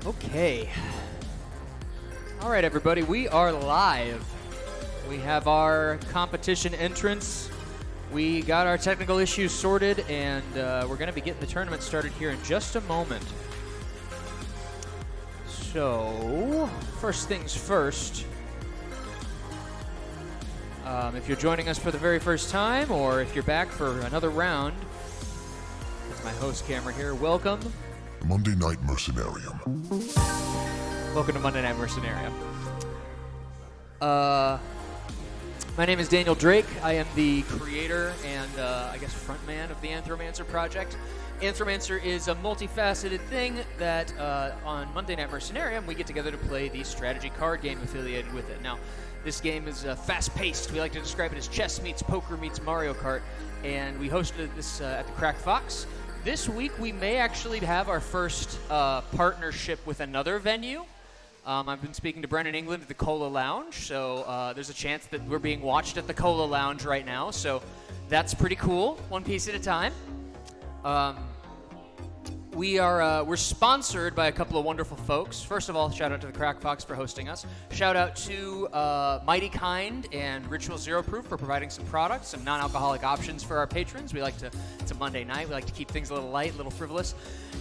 Okay. All right, everybody, we are live. We have our competition entrance. We got our technical issues sorted, and we're going to be getting the tournament started here in just a moment. So, first things first. If you're joining us for the very first time, or if you're back for another round, it's my host camera here. Welcome. Monday Night Mercenarium. Welcome to Monday Night Mercenarium. My name is Daniel Drake. I am the creator and, I guess, frontman of the Anthromancer project. Anthromancer is a multifaceted thing that on Monday Night Mercenarium we get together to play the strategy card game affiliated with it. Now, this game is fast-paced. We like to describe it as chess meets poker meets Mario Kart, and we hosted this at the Cracked Fox. This week we may actually have our first partnership with another venue. I've been speaking to Brennan England at the Cola Lounge, so there's a chance that we're being watched at the Cola Lounge right now, so that's pretty cool, one piece at a time. We're sponsored by a couple of wonderful folks. First of all, shout out to the Crack Fox for hosting us. Shout out to Mighty Kind and Ritual Zero Proof for providing some products, some non-alcoholic options for our patrons. It's a Monday night. We like to keep things a little light, a little frivolous.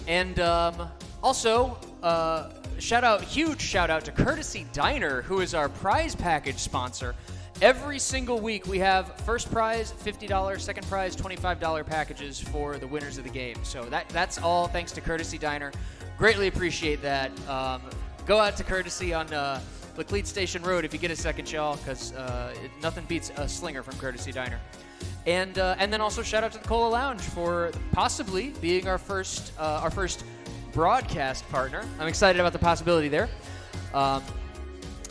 And also, huge shout out to Courtesy Diner, who is our prize package sponsor. Every single week we have first prize, $50, second prize, $25 packages for the winners of the game. So that's all thanks to Courtesy Diner. Greatly appreciate that. Go out to Courtesy on Laclede Station Road if you get a second, y'all, because nothing beats a slinger from Courtesy Diner. And then also shout out to the Cola Lounge for possibly being our first broadcast partner. I'm excited about the possibility there.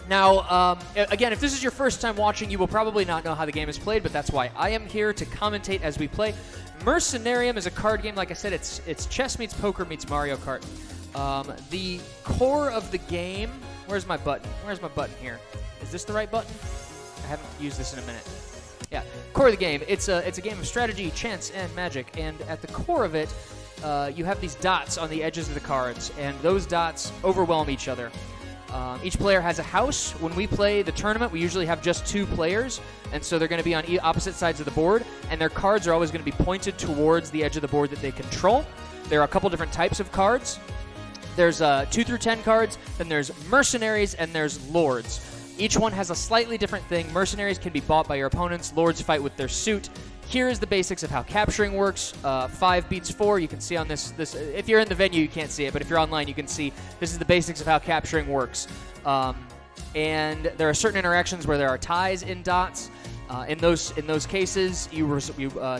Now, again, if this is your first time watching, you will probably not know how the game is played, but that's why I am here to commentate as we play. Mercenarium is a card game. Like I said, it's chess meets poker meets Mario Kart. The core of the game... Where's my button? Where's my button here? Is this the right button? I haven't used this in a minute. Yeah, core of the game. It's a game of strategy, chance, and magic, and at the core of it, you have these dots on the edges of the cards, and those dots overwhelm each other. Each player has a house. When we play the tournament, we usually have just two players, and so they're going to be on opposite sides of the board, and their cards are always going to be pointed towards the edge of the board that they control. There are a couple different types of cards. There's 2 through 10 cards, then there's mercenaries, and there's lords. Each one has a slightly different thing. Mercenaries can be bought by your opponents. Lords fight with their suit. Here is the basics of how capturing works. 5 beats 4. You can see on this. If you're in the venue, you can't see it, but if you're online, you can see this is the basics of how capturing works. And there are certain interactions where there are ties in dots. In those cases, you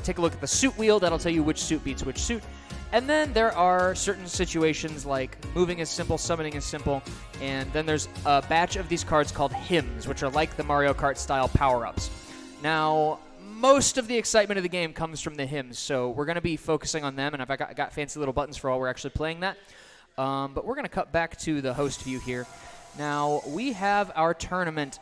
take a look at the suit wheel. That'll tell you which suit beats which suit. And then there are certain situations like moving is simple, summoning is simple, and then there's a batch of these cards called hymns, which are like the Mario Kart style power-ups. Now, most of the excitement of the game comes from the hymns, so we're going to be focusing on them, and I've got fancy little buttons for all we're actually playing that. But we're going to cut back to the host view here. Now, we have our tournament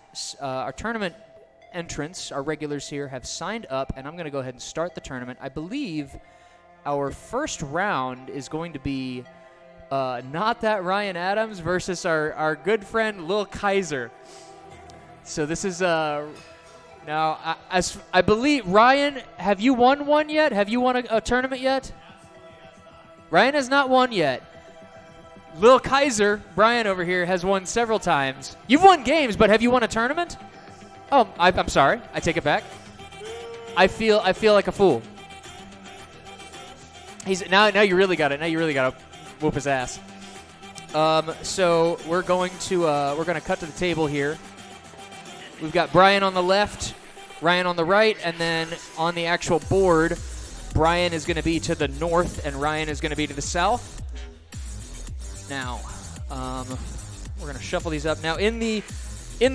entrants, our regulars here, have signed up, and I'm going to go ahead and start the tournament. I believe our first round is going to be Not That Ryan Adams versus our good friend Lil Kaiser. So this is... Now, as I believe, Ryan, have you won one yet? Have you won a tournament yet? Ryan has not won yet. Lil Kaiser, Brian over here, has won several times. You've won games, but have you won a tournament? Oh, I'm sorry. I take it back. I feel like a fool. Now you really got it. Now you really got to whoop his ass. So we're going to cut to the table here. We've got Brian on the left, Ryan on the right, and then on the actual board, Brian is going to be to the north, and Ryan is going to be to the south. Now, we're going to shuffle these up. Now, in the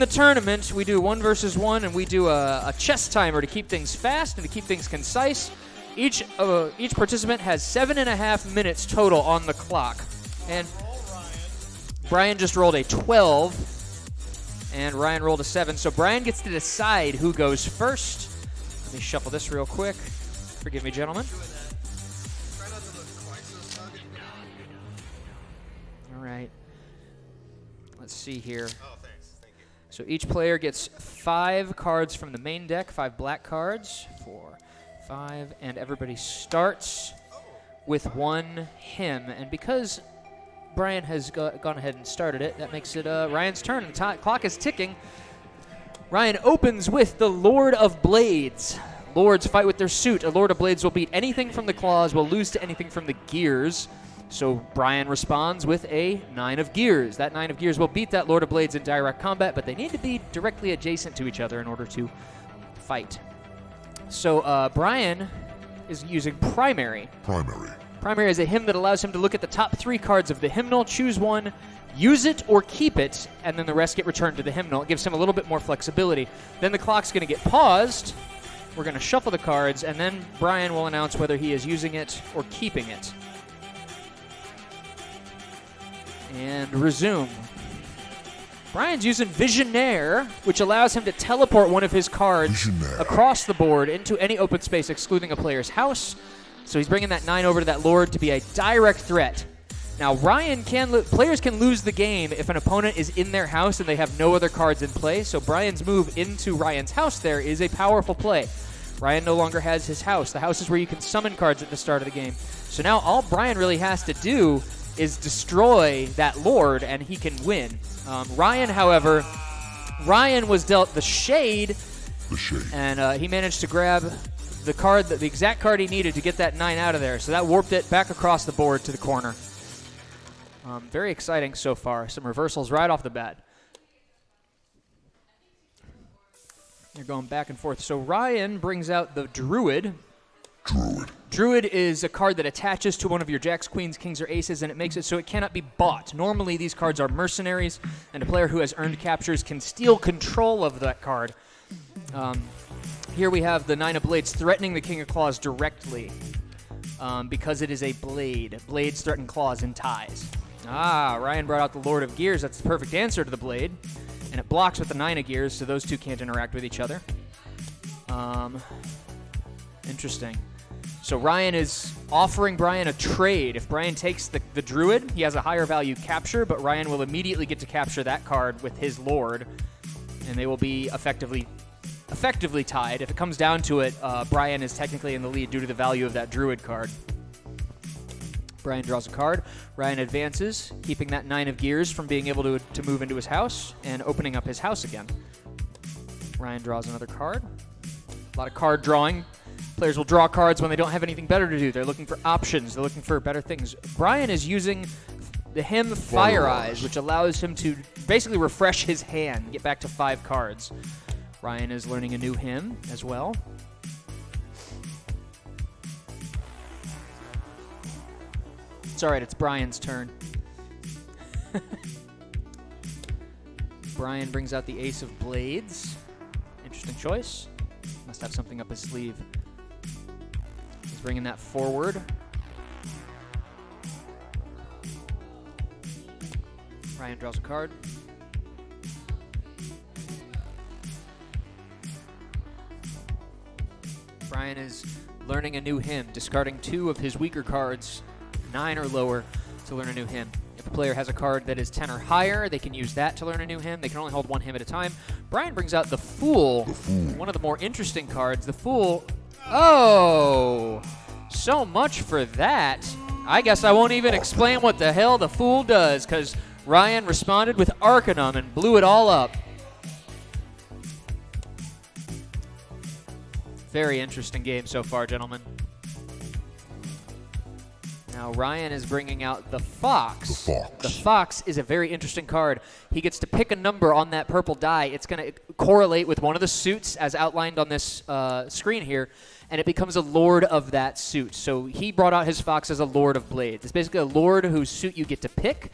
tournament, we do 1 versus 1, and we do a chess timer to keep things fast and to keep things concise. Each participant has 7.5 minutes total on the clock. And Brian just rolled a 12. And Ryan rolled a 7. So Brian gets to decide who goes first. Let me shuffle this real quick. Forgive me, gentlemen. All right. Let's see here. So each player gets 5 cards from the main deck, 5 black cards, 4, 5, and everybody starts with 1 hymn. And because Brian has gone ahead and started it, that makes it Ryan's turn. The clock is ticking. Ryan opens with the Lord of Blades. Lords fight with their suit. A Lord of Blades will beat anything from the claws, will lose to anything from the gears. So Brian responds with a 9 of gears. That 9 of gears will beat that Lord of Blades in direct combat, but they need to be directly adjacent to each other in order to fight. So Brian is using Primary. Primary is a hymn that allows him to look at the top 3 cards of the hymnal, choose one, use it or keep it, and then the rest get returned to the hymnal. It gives him a little bit more flexibility. Then the clock's going to get paused. We're going to shuffle the cards, and then Brian will announce whether he is using it or keeping it. And resume. Brian's using Visionaire, which allows him to teleport one of his cards across the board into any open space, excluding a player's house. So he's bringing that 9 over to that Lord to be a direct threat. Now, players can lose the game if an opponent is in their house and they have no other cards in play. So Brian's move into Ryan's house there is a powerful play. Ryan no longer has his house. The house is where you can summon cards at the start of the game. So now all Brian really has to do is destroy that Lord, and he can win. Ryan, however, was dealt the Shade, and he managed to grab the exact card he needed to get that 9 out of there. So that warped it back across the board to the corner. Very exciting so far. Some reversals right off the bat. They're going back and forth. So Ryan brings out the Druid. Druid is a card that attaches to one of your jacks, queens, kings, or aces, and it makes it so it cannot be bought. Normally, these cards are mercenaries, and a player who has earned captures can steal control of that card. Here we have the 9 of Blades threatening the King of Claws directly because it is a blade. Blades threaten claws and ties. Ryan brought out the Lord of Gears. That's the perfect answer to the blade. And it blocks with the 9 of Gears, so those two can't interact with each other. Interesting. So Ryan is offering Brian a trade. If Brian takes the Druid, he has a higher value capture, but Ryan will immediately get to capture that card with his Lord, and they will be effectively tied. If it comes down to it, Brian is technically in the lead due to the value of that Druid card. Brian draws a card. Ryan advances, keeping that 9 of Gears from being able to move into his house and opening up his house again. Ryan draws another card. A lot of card drawing. Players will draw cards when they don't have anything better to do. They're looking for options. They're looking for better things. Brian is using the hymn Fire Eyes, which allows him to basically refresh his hand, get back to 5 cards. Ryan is learning a new hymn as well. It's all right. It's Brian's turn. Brian brings out the Ace of Blades. Interesting choice. Must have something up his sleeve. He's bringing that forward. Ryan draws a card. Brian is learning a new hymn, discarding 2 of his weaker cards, 9 or lower, to learn a new hymn. If a player has a card that is 10 or higher, they can use that to learn a new hymn. They can only hold 1 hymn at a time. Brian brings out the Fool, one of the more interesting cards. The Fool, oh, so much for that. I guess I won't even explain what the hell the Fool does, because Ryan responded with Arcanum and blew it all up. Very interesting game so far, gentlemen. Now Ryan is bringing out the Fox. The Fox is a very interesting card. He gets to pick a number on that purple die. It's going to correlate with one of the suits as outlined on this screen here, and it becomes a Lord of that suit. So he brought out his Fox as a Lord of Blades. It's basically a Lord whose suit you get to pick.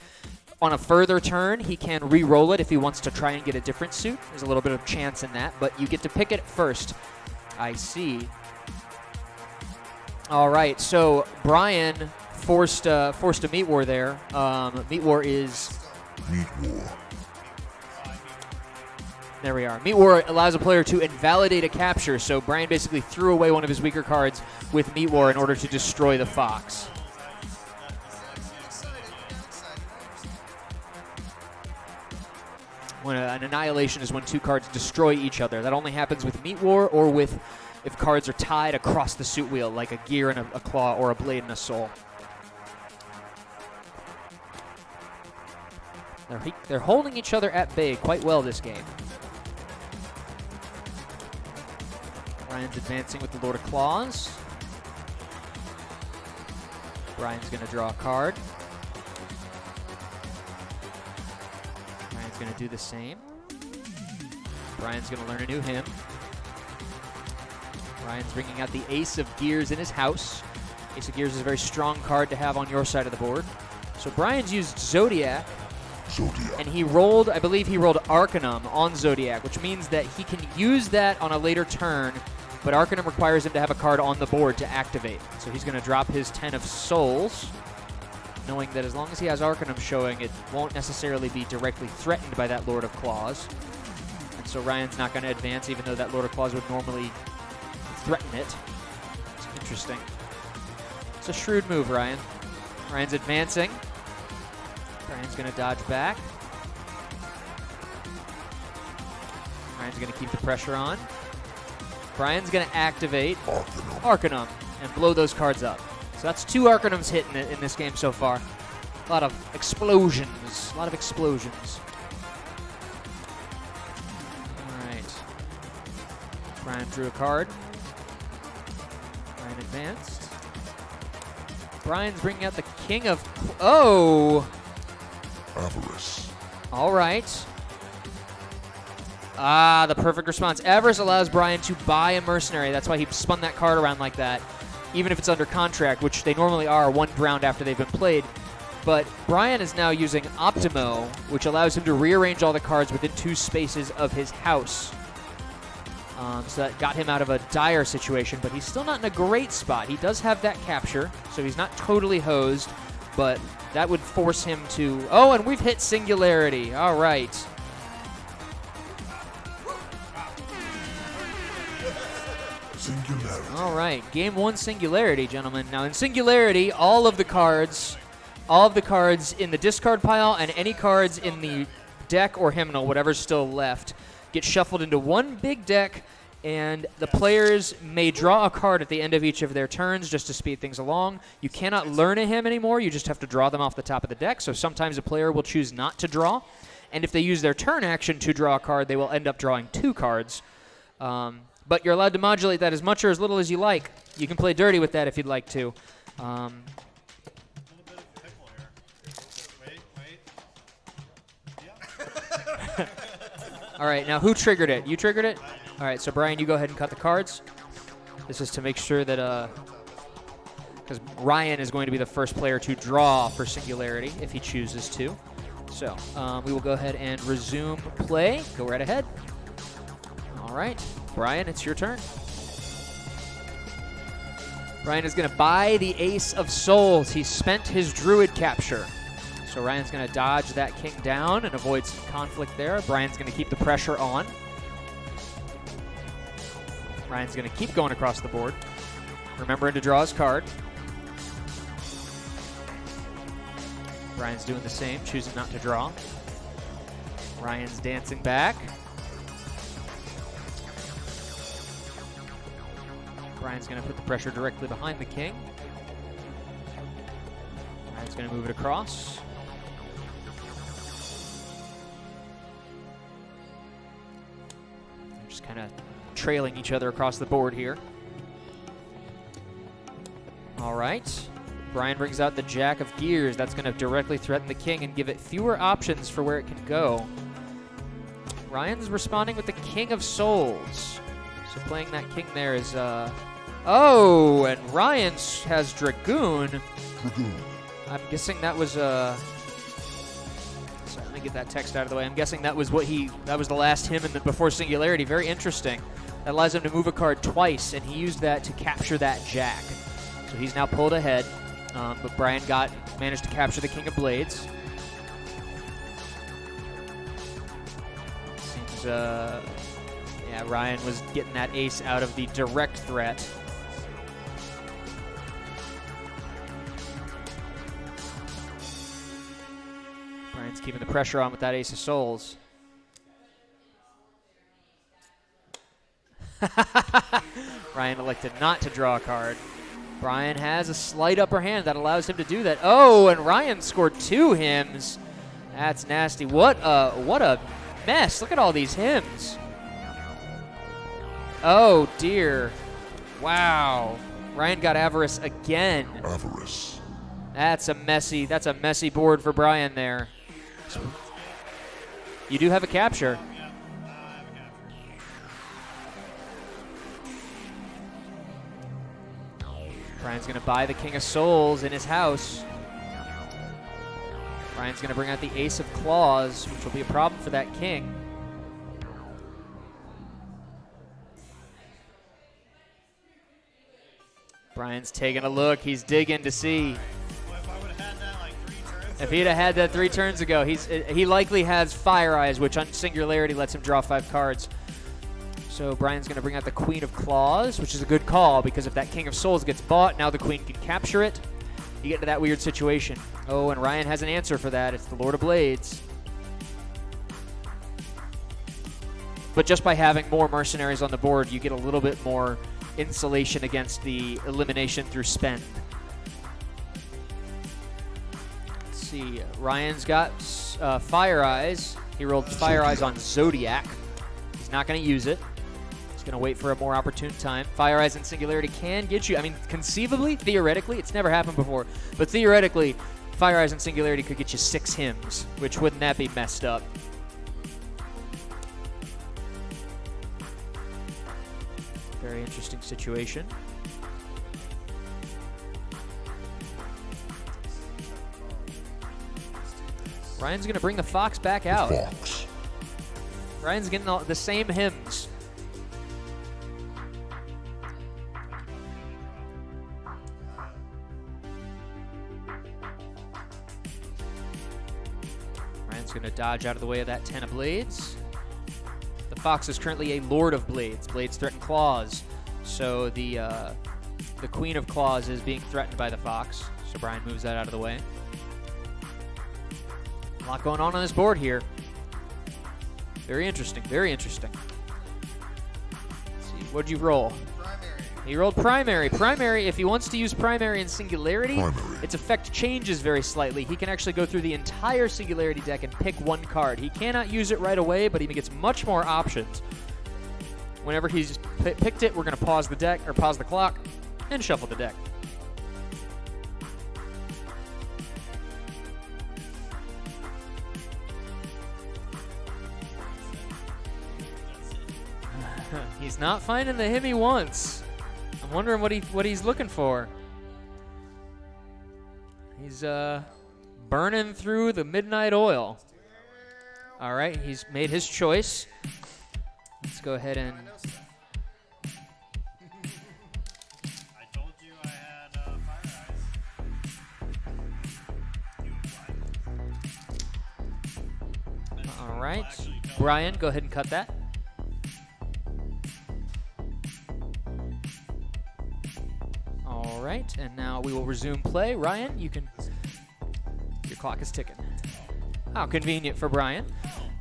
On a further turn, he can re-roll it if he wants to try and get a different suit. There's a little bit of chance in that, but you get to pick it first. I see. All right, so Brian forced a meat war there. Meat war is... Meat war. There we are. Meat war allows a player to invalidate a capture, so Brian basically threw away one of his weaker cards with Meat war in order to destroy the Fox. When an annihilation is when two cards destroy each other. That only happens with Meat War or with if cards are tied across the suit wheel, like a gear and a claw or a blade and a soul. They're holding each other at bay quite well this game. Brian's advancing with the Lord of Claws. Brian's going to draw a card. Brian's going to do the same. Brian's going to learn a new hymn. Brian's bringing out the Ace of Gears in his house. Ace of Gears is a very strong card to have on your side of the board. So Brian's used Zodiac. And he rolled, I believe he rolled Arcanum on Zodiac, which means that he can use that on a later turn, but Arcanum requires him to have a card on the board to activate. So he's going to drop his 10 of Souls, knowing that as long as he has Arcanum showing, it won't necessarily be directly threatened by that Lord of Claws. And so Ryan's not going to advance, even though that Lord of Claws would normally threaten it. It's interesting. It's a shrewd move, Ryan. Ryan's advancing. Ryan's going to dodge back. Ryan's going to keep the pressure on. Brian's going to activate Arcanum and blow those cards up. So that's 2 Arcanums hitting it in this game so far. A lot of explosions. A lot of explosions. All right. Brian drew a card. Brian advanced. Brian's bringing out the King of... Oh! Avarice. All right. Ah, the perfect response. Avarice allows Brian to buy a Mercenary. That's why he spun that card around like that, even if it's under contract, which they normally are 1 round after they've been played. But Brian is now using Optimo, which allows him to rearrange all the cards within 2 spaces of his house. So that got him out of a dire situation, but he's still not in a great spot. He does have that capture, so he's not totally hosed, but that would force him to... Oh, and we've hit Singularity. All right. Singularity. All right. Game 1 Singularity, gentlemen. Now, in Singularity, all of the cards in the discard pile and any cards in the deck or hymnal, whatever's still left, get shuffled into one big deck, and the players may draw a card at the end of each of their turns just to speed things along. You cannot learn a hymn anymore. You just have to draw them off the top of the deck. So sometimes a player will choose not to draw, and if they use their turn action to draw a card, they will end up drawing 2 cards. But you're allowed to modulate that as much or as little as you like. You can play dirty with that if you'd like to. All right, now who triggered it? You triggered it? All right, so Brian, you go ahead and cut the cards. This is to make sure that, because Ryan is going to be the first player to draw for Singularity if he chooses to. So we will go ahead and resume play. Go right ahead. All right, Brian, it's your turn. Brian is going to buy the Ace of Souls. He spent his Druid capture. So Ryan's going to dodge that king down and avoid some conflict there. Brian's going to keep the pressure on. Ryan's going to keep going across the board, remembering to draw his card. Brian's doing the same, choosing not to draw. Ryan's dancing back. Brian's going to put the pressure directly behind the king. Ryan's going to move it across. They're just kind of trailing each other across the board here. All right. Brian brings out the Jack of Gears. That's going to directly threaten the king and give it fewer options for where it can go. Ryan's responding with the King of Souls. So playing that king there is... Oh, and Ryan has Dragoon. I'm guessing that was... Sorry, let me get that text out of the way. I'm guessing that was that was the last hymn before Singularity. Very interesting. That allows him to move a card twice, and he used that to capture that Jack. So he's now pulled ahead. But Brian managed to capture the King of Blades. Seems, yeah, Ryan was getting that ace out of the direct threat. Brian's keeping the pressure on with that Ace of Souls. Ryan elected not to draw a card. Brian has a slight upper hand that allows him to do that. Oh, and Ryan scored 2 hymns. That's nasty. What a mess. Look at all these hymns. Oh, dear. Wow. Ryan got Avarice again. Avarice. That's a messy board for Brian there. You do have a capture. Brian's going to buy the King of Souls in his house. Brian's going to bring out the Ace of Claws, which will be a problem for that king. Brian's taking a look. He's digging to see. If he'd have had that 3 turns ago, he likely has Fire Eyes, which on Singularity lets him draw 5 cards. So Brian's going to bring out the Queen of Claws, which is a good call because if that King of Souls gets bought, now the Queen can capture it. You get into that weird situation. Oh, and Ryan has an answer for that. It's the Lord of Blades. But just by having more mercenaries on the board, you get a little bit more insulation against the elimination through spend. Let's see. Ryan's got Fire Eyes. He rolled Fire Eyes on Zodiac. He's not going to use it. Going to wait for a more opportune time. Fire Eyes and Singularity can get you, I mean, conceivably, theoretically, it's never happened before, but theoretically, Fire Eyes and Singularity could get you 6 hymns, which wouldn't that be messed up? Very interesting situation. Ryan's going to bring the Fox back out. Fox. Ryan's getting all the same hymns. Going to dodge out of the way of that 10 of Blades. The Fox is currently a Lord of Blades. Blades threaten claws. So the Queen of Claws is being threatened by the Fox. So Brian moves that out of the way. A lot going on this board here. Very interesting, very interesting. Let's see, what'd you roll? He rolled Primary. Primary, if he wants to use Primary in Singularity, its effect changes very slightly. He can actually go through the entire Singularity deck and pick 1 card. He cannot use it right away, but he gets much more options. Whenever he's picked it, we're going to pause the deck, or pause the clock, and shuffle the deck. He's not finding the hymn he wants. I'm wondering what he's looking for. He's burning through the midnight oil. All right, he's made his choice. Let's go ahead and. I told you I had Fire Eyes. All right, Brian, go ahead and cut that. All right, and now we will resume play. Ryan, your clock is ticking. How convenient for Brian.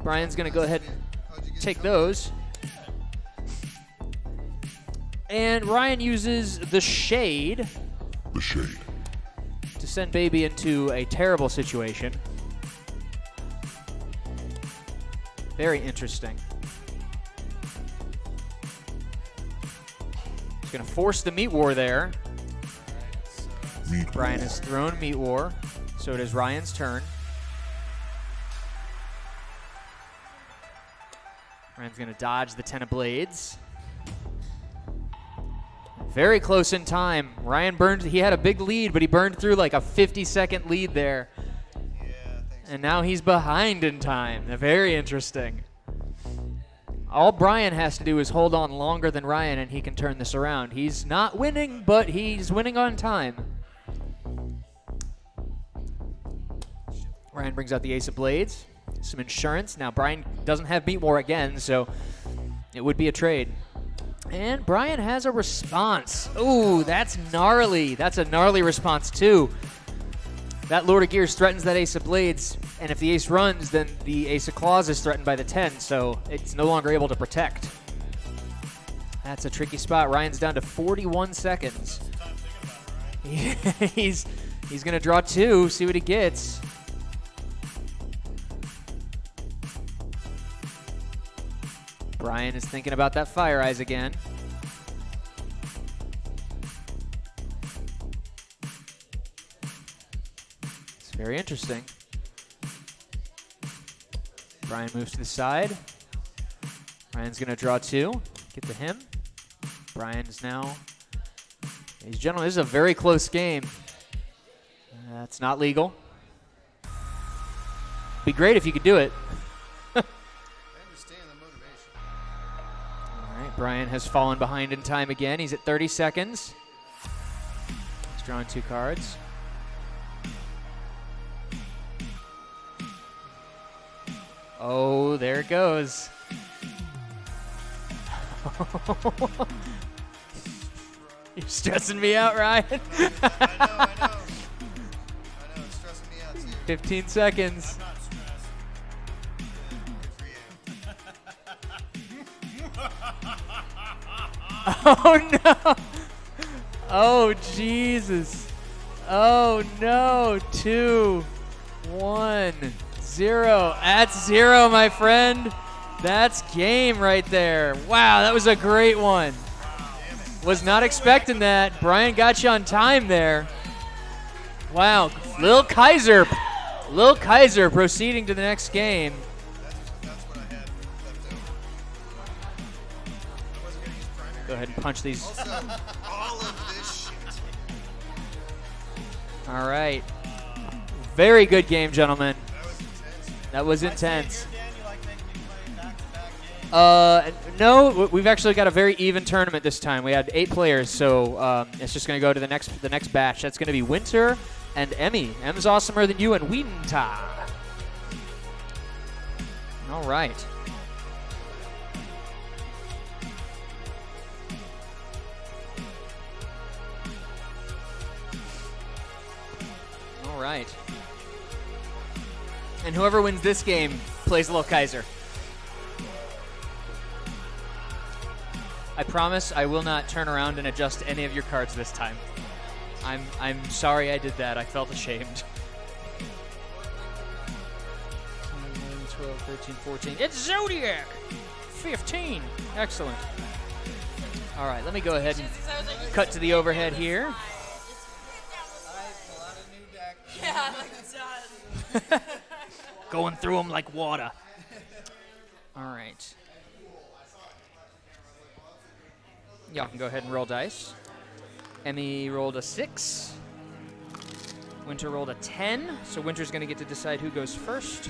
Brian's going to go ahead and take those. And Ryan uses the Shade. The Shade. To send Baby into a terrible situation. Very interesting. He's going to force the Meat War there. Brian has thrown Meat War, so it is Ryan's turn. Ryan's going to dodge the 10 of Blades. Very close in time. Ryan burned, he had a big lead, but he burned through like a 50-second lead there. And now he's behind in time. Very interesting. All Brian has to do is hold on longer than Ryan, and he can turn this around. He's not winning, but he's winning on time. Ryan brings out the Ace of Blades. Some insurance. Now, Brian doesn't have Meat War again, so it would be a trade. And Brian has a response. Ooh, that's gnarly. That's a gnarly response, too. That Lord of Gears threatens that Ace of Blades, and if the Ace runs, then the Ace of Claws is threatened by the 10, so it's no longer able to protect. That's a tricky spot. Ryan's down to 41 seconds. He's going to draw 2, see what he gets. Brian is thinking about that Fire Eyes again. It's very interesting. Brian moves to the side. Brian's going to draw 2. Get to him. Brian is now, ladies and gentlemen, this is a very close game. That's not legal. Be great if you could do it. I understand the motivation. All right, Brian has fallen behind in time again. He's at 30 seconds. He's drawing 2 cards. Oh, there it goes. You're stressing me out, Ryan. I know, it's stressing me out too. 15 seconds. I'm not stressed. Good for you. Oh, no. Oh, Jesus. Oh, no. 2, 1, 0. That's 0, my friend. That's game right there. Wow, that was a great one. Was not expecting that. Brian got you on time there. Wow, Lil Kaiser proceeding to the next game. That's what I had left over. I wasn't going to use primary. Go ahead and punch these. Also, all of this shit. All right. Very good game, gentlemen. That was intense. That was intense. Dan, you like making me play back-to-back games? No, we've actually got a very even tournament this time. We had 8 players, so it's just going to go to the next batch. That's going to be Winter and Emmy. Em's awesomer than you and Winter. All right. All right. And whoever wins this game plays Lil Kaiser. I promise I will not turn around and adjust any of your cards this time. I'm sorry I did that. I felt ashamed. 11, 12, 13, 14. It's Zodiac! 15. Excellent. All right, let me go ahead and cut to the overhead here. Yeah, like done. Going through them like water. All right. Y'all can go ahead and roll dice. Emmy rolled a 6. Winter rolled a 10. So Winter's going to get to decide who goes first.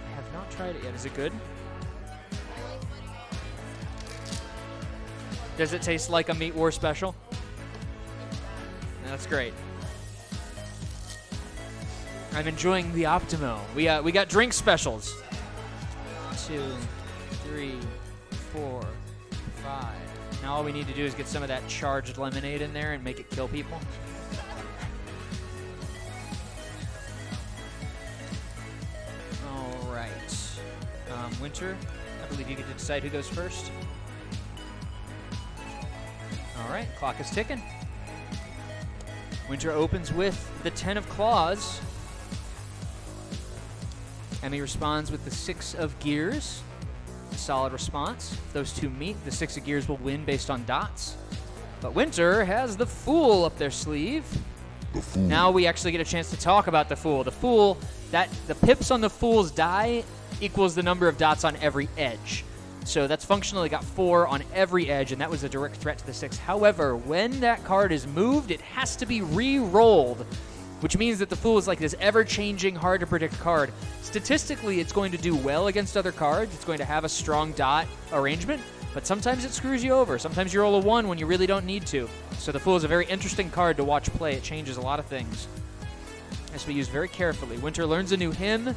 I have not tried it yet. Is it good? Does it taste like a Meat War special? That's great. I'm enjoying the Optimo. We got drink specials. 2, 3, 4, 5. Now all we need to do is get some of that charged lemonade in there and make it kill people. All right. Winter, I believe you get to decide who goes first. All right, clock is ticking. Winter opens with the 10 of claws. Emmy responds with the 6 of gears. A solid response. If those two meet, the 6 of gears will win based on dots. But Winter has the Fool up their sleeve. The Fool. Now we actually get a chance to talk about the Fool. The Fool, the pips on the Fool's die equals the number of dots on every edge. So that's functionally got 4 on every edge, and that was a direct threat to the 6. However, when that card is moved, it has to be re-rolled, which means that the Fool is like this ever-changing, hard-to-predict card. Statistically, it's going to do well against other cards. It's going to have a strong dot arrangement, but sometimes it screws you over. Sometimes you roll a 1 when you really don't need to. So the Fool is a very interesting card to watch play. It changes a lot of things. It has to be used very carefully. Winter learns a new hymn.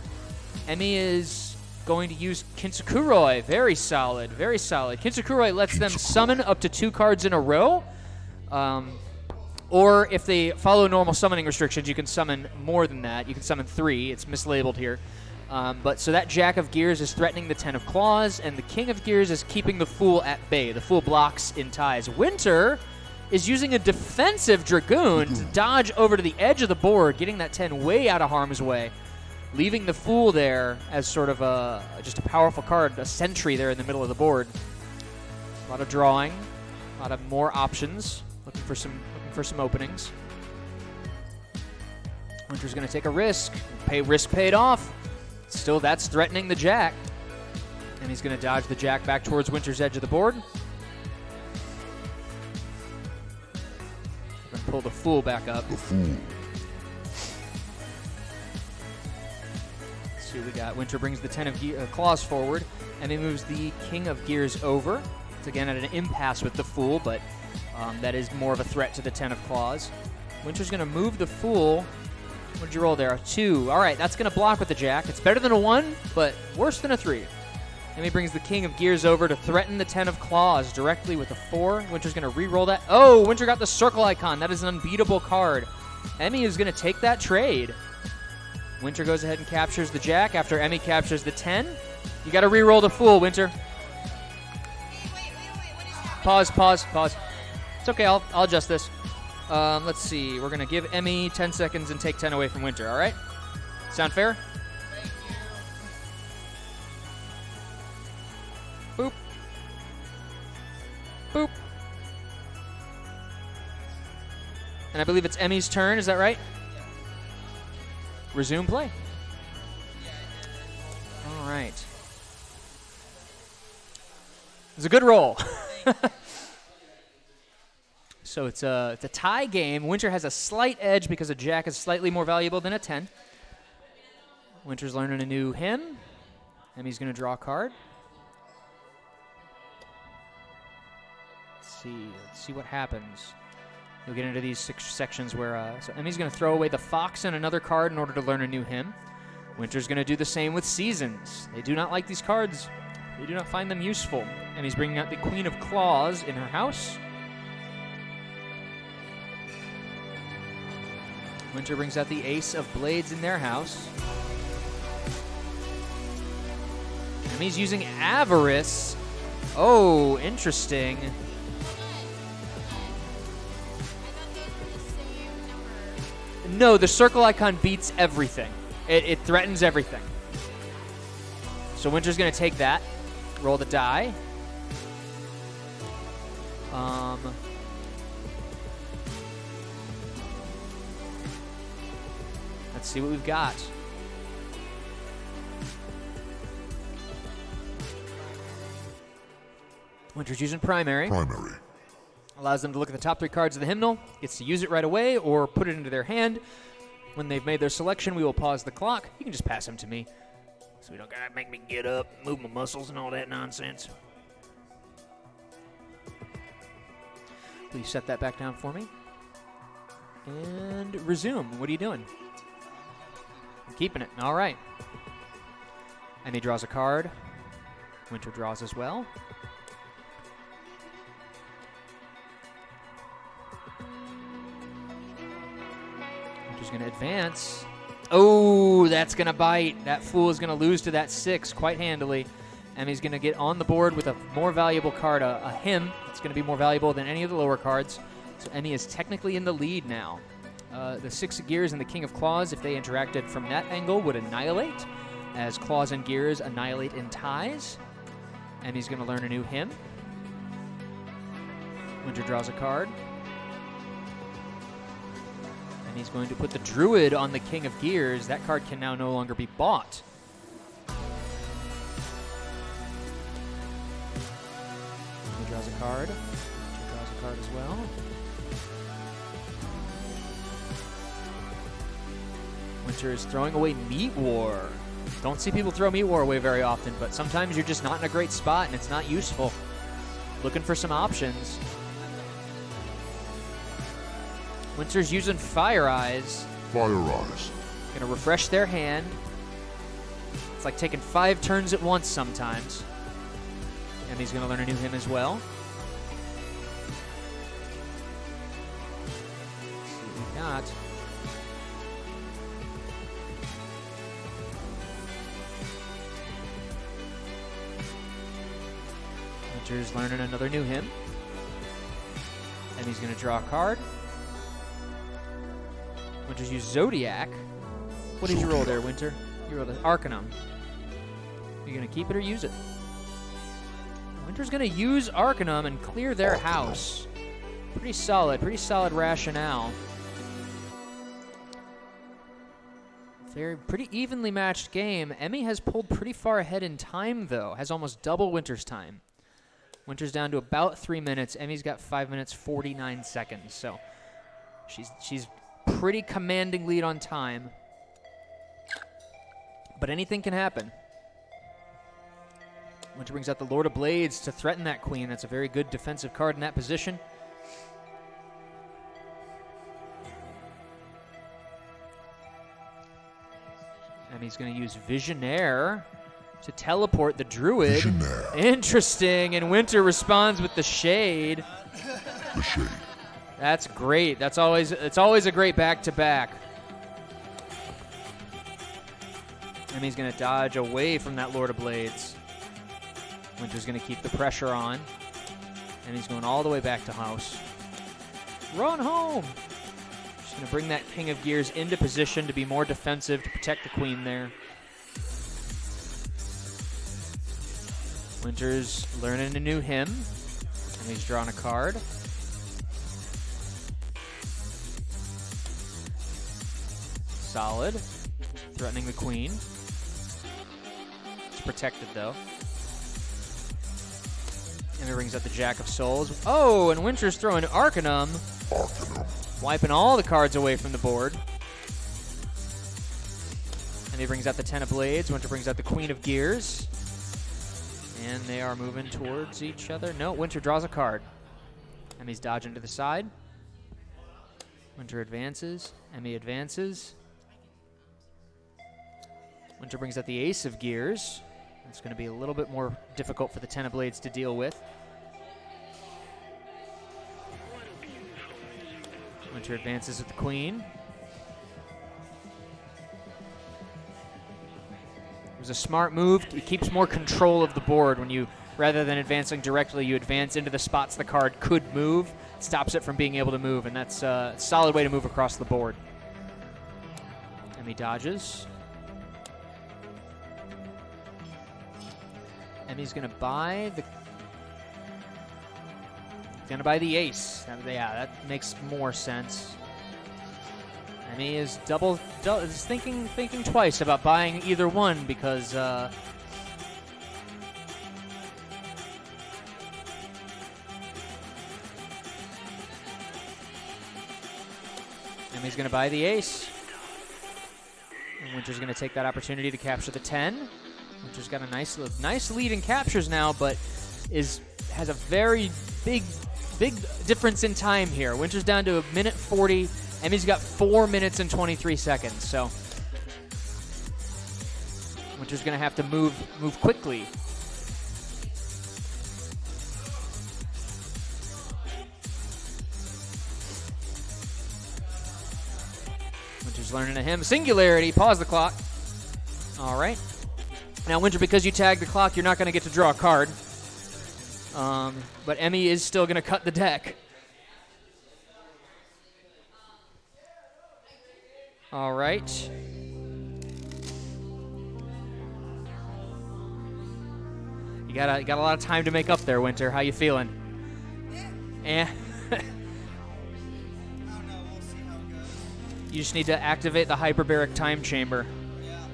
Emmy is going to use Kinsakuroi. Very solid, very solid. Kinsakuroi lets them summon up to 2 cards in a row. Or if they follow normal summoning restrictions, you can summon more than that. You can summon 3. It's mislabeled here. But so that Jack of Gears is threatening the 10 of Claws, and the King of Gears is keeping the Fool at bay. The Fool blocks in ties. Winter is using a defensive Dragoon to dodge over to the edge of the board, getting that 10 way out of harm's way, leaving the Fool there as sort of just a powerful card, a sentry there in the middle of the board. A lot of drawing, a lot of more options, looking for some openings. Winter's going to take a risk. Risk paid off. Still, that's threatening the Jack. And he's going to dodge the Jack back towards Winter's edge of the board. Going to pull the Fool back up. The Fool. Let's see what we got. Winter brings the 10 of Claws forward, and he moves the King of Gears over. It's again at an impasse with the Fool, but that is more of a threat to the 10 of Claws. Winter's going to move the Fool. What did you roll there? A 2. All right, that's going to block with the Jack. It's better than a 1, but worse than a 3. And he brings the King of Gears over to threaten the 10 of Claws directly with a 4. Winter's going to re-roll that. Oh, Winter got the circle icon. That is an unbeatable card. Emmy is going to take that trade. Winter goes ahead and captures the Jack after Emmy captures the 10. You got to re-roll the Fool, Winter. Wait, what is happening? Pause. It's okay, I'll adjust this. Let's see. We're going to give Emmy 10 seconds and take 10 away from Winter, all right? Sound fair? Boop. Boop. And I believe it's Emmy's turn, is that right? Resume play. All right. It's a good roll. So it's a tie game. Winter has a slight edge because a Jack is slightly more valuable than a 10. Winter's learning a new hymn. Emmy's going to draw a card. Let's see what happens. You'll get into these 6 sections where so Emmy's going to throw away the Fox and another card in order to learn a new hymn. Winter's going to do the same with Seasons. They do not like these cards. They do not find them useful. Emmy's bringing out the Queen of Claws in her house. Winter brings out the Ace of Blades in their house. Emmy's using Avarice. Oh, interesting. No, the circle icon beats everything. It threatens everything. So Winter's going to take that. Roll the die. Let's see what we've got. Winter's using Primary. Allows them to look at the top 3 cards of the hymnal. Gets to use it right away or put it into their hand. When they've made their selection, we will pause the clock. You can just pass them to me, so we don't gotta make me get up, move my muscles, and all that nonsense. Please set that back down for me. And resume. What are you doing? I'm keeping it. All right. And he draws a card. Winter draws as well. Winter's going to advance. Oh, that's going to bite. That Fool is going to lose to that 6 quite handily. And he's going to get on the board with a more valuable card, a hymn. It's going to be more valuable than any of the lower cards. So Emmy is technically in the lead now. The 6 of Gears and the King of Claws, if they interacted from that angle, would annihilate, as Claws and Gears annihilate in ties. Emmy's going to learn a new hymn. Winter draws a card. And he's going to put the Druid on the King of Gears. That card can now no longer be bought. He draws a card. Winter draws a card as well. Winter is throwing away Meat War. Don't see people throw Meat War away very often, but sometimes you're just not in a great spot and it's not useful. Looking for some options. Winter's using Fire Eyes. Gonna refresh their hand. It's like taking 5 turns at once sometimes. And he's gonna learn a new hymn as well. not. Winter's learning another new hymn. And he's going to draw a card. Winter's used Zodiac. What did you roll there, Winter? You rolled an Arcanum. You going to keep it or use it? Winter's going to use Arcanum and clear their house. Pretty solid rationale. Pretty evenly matched game. Emmy has pulled pretty far ahead in time, though. Has almost double Winter's time. Winter's down to about 3 minutes. Emmy's got 5 minutes, 49 seconds. So she's pretty commanding lead on time. But anything can happen. Winter brings out the Lord of Blades to threaten that queen. That's a very good defensive card in that position. Emmy's going to use Visionaire to teleport the Druid. Visionaire. Interesting, and Winter responds with the Shade. The Shade. That's great. It's always a great back-to-back. Emmy's going to dodge away from that Lord of Blades. Winter's going to keep the pressure on. Emmy's going all the way back to house. Run home! Just going to bring that King of Gears into position to be more defensive, to protect the queen there. Winter's learning a new hymn, and he's drawn a card. Solid. Threatening the queen. It's protected, though. And he brings out the Jack of Souls. Oh, and Winter's throwing Arcanum. Wiping all the cards away from the board. And he brings out the Ten of Blades. Winter brings out the Queen of Gears. And they are moving towards each other. No, Winter draws a card. Emmy's dodging to the side. Winter advances. Emmy advances. Winter brings out the Ace of Gears. It's going to be a little bit more difficult for the Ten of Blades to deal with. Winter advances with the Queen. It was a smart move. It keeps more control of the board when you, rather than advancing directly, you advance into the spots the card could move. It stops it from being able to move, and that's a solid way to move across the board. Emmy dodges. Emmy's going to buy the ace. Yeah, that makes more sense. Emmy is is thinking twice about buying either one because Emmy's going to buy the ace. And Winter's going to take that opportunity to capture the 10. Winter's got a nice lead in captures now, but has a very big difference in time here. Winter's down to 1:40. Emmy's got 4 minutes and 23 seconds. So Winter's going to have to move quickly. Winter's learning a hymn. Singularity. Pause the clock. All right. Now, Winter, because you tagged the clock, you're not going to get to draw a card. But Emmy is still going to cut the deck. All right. You got a lot of time to make up there, Winter. How you feeling? Yeah. Eh. I don't know. We'll see how it goes. You just need to activate the hyperbaric time chamber. Yeah.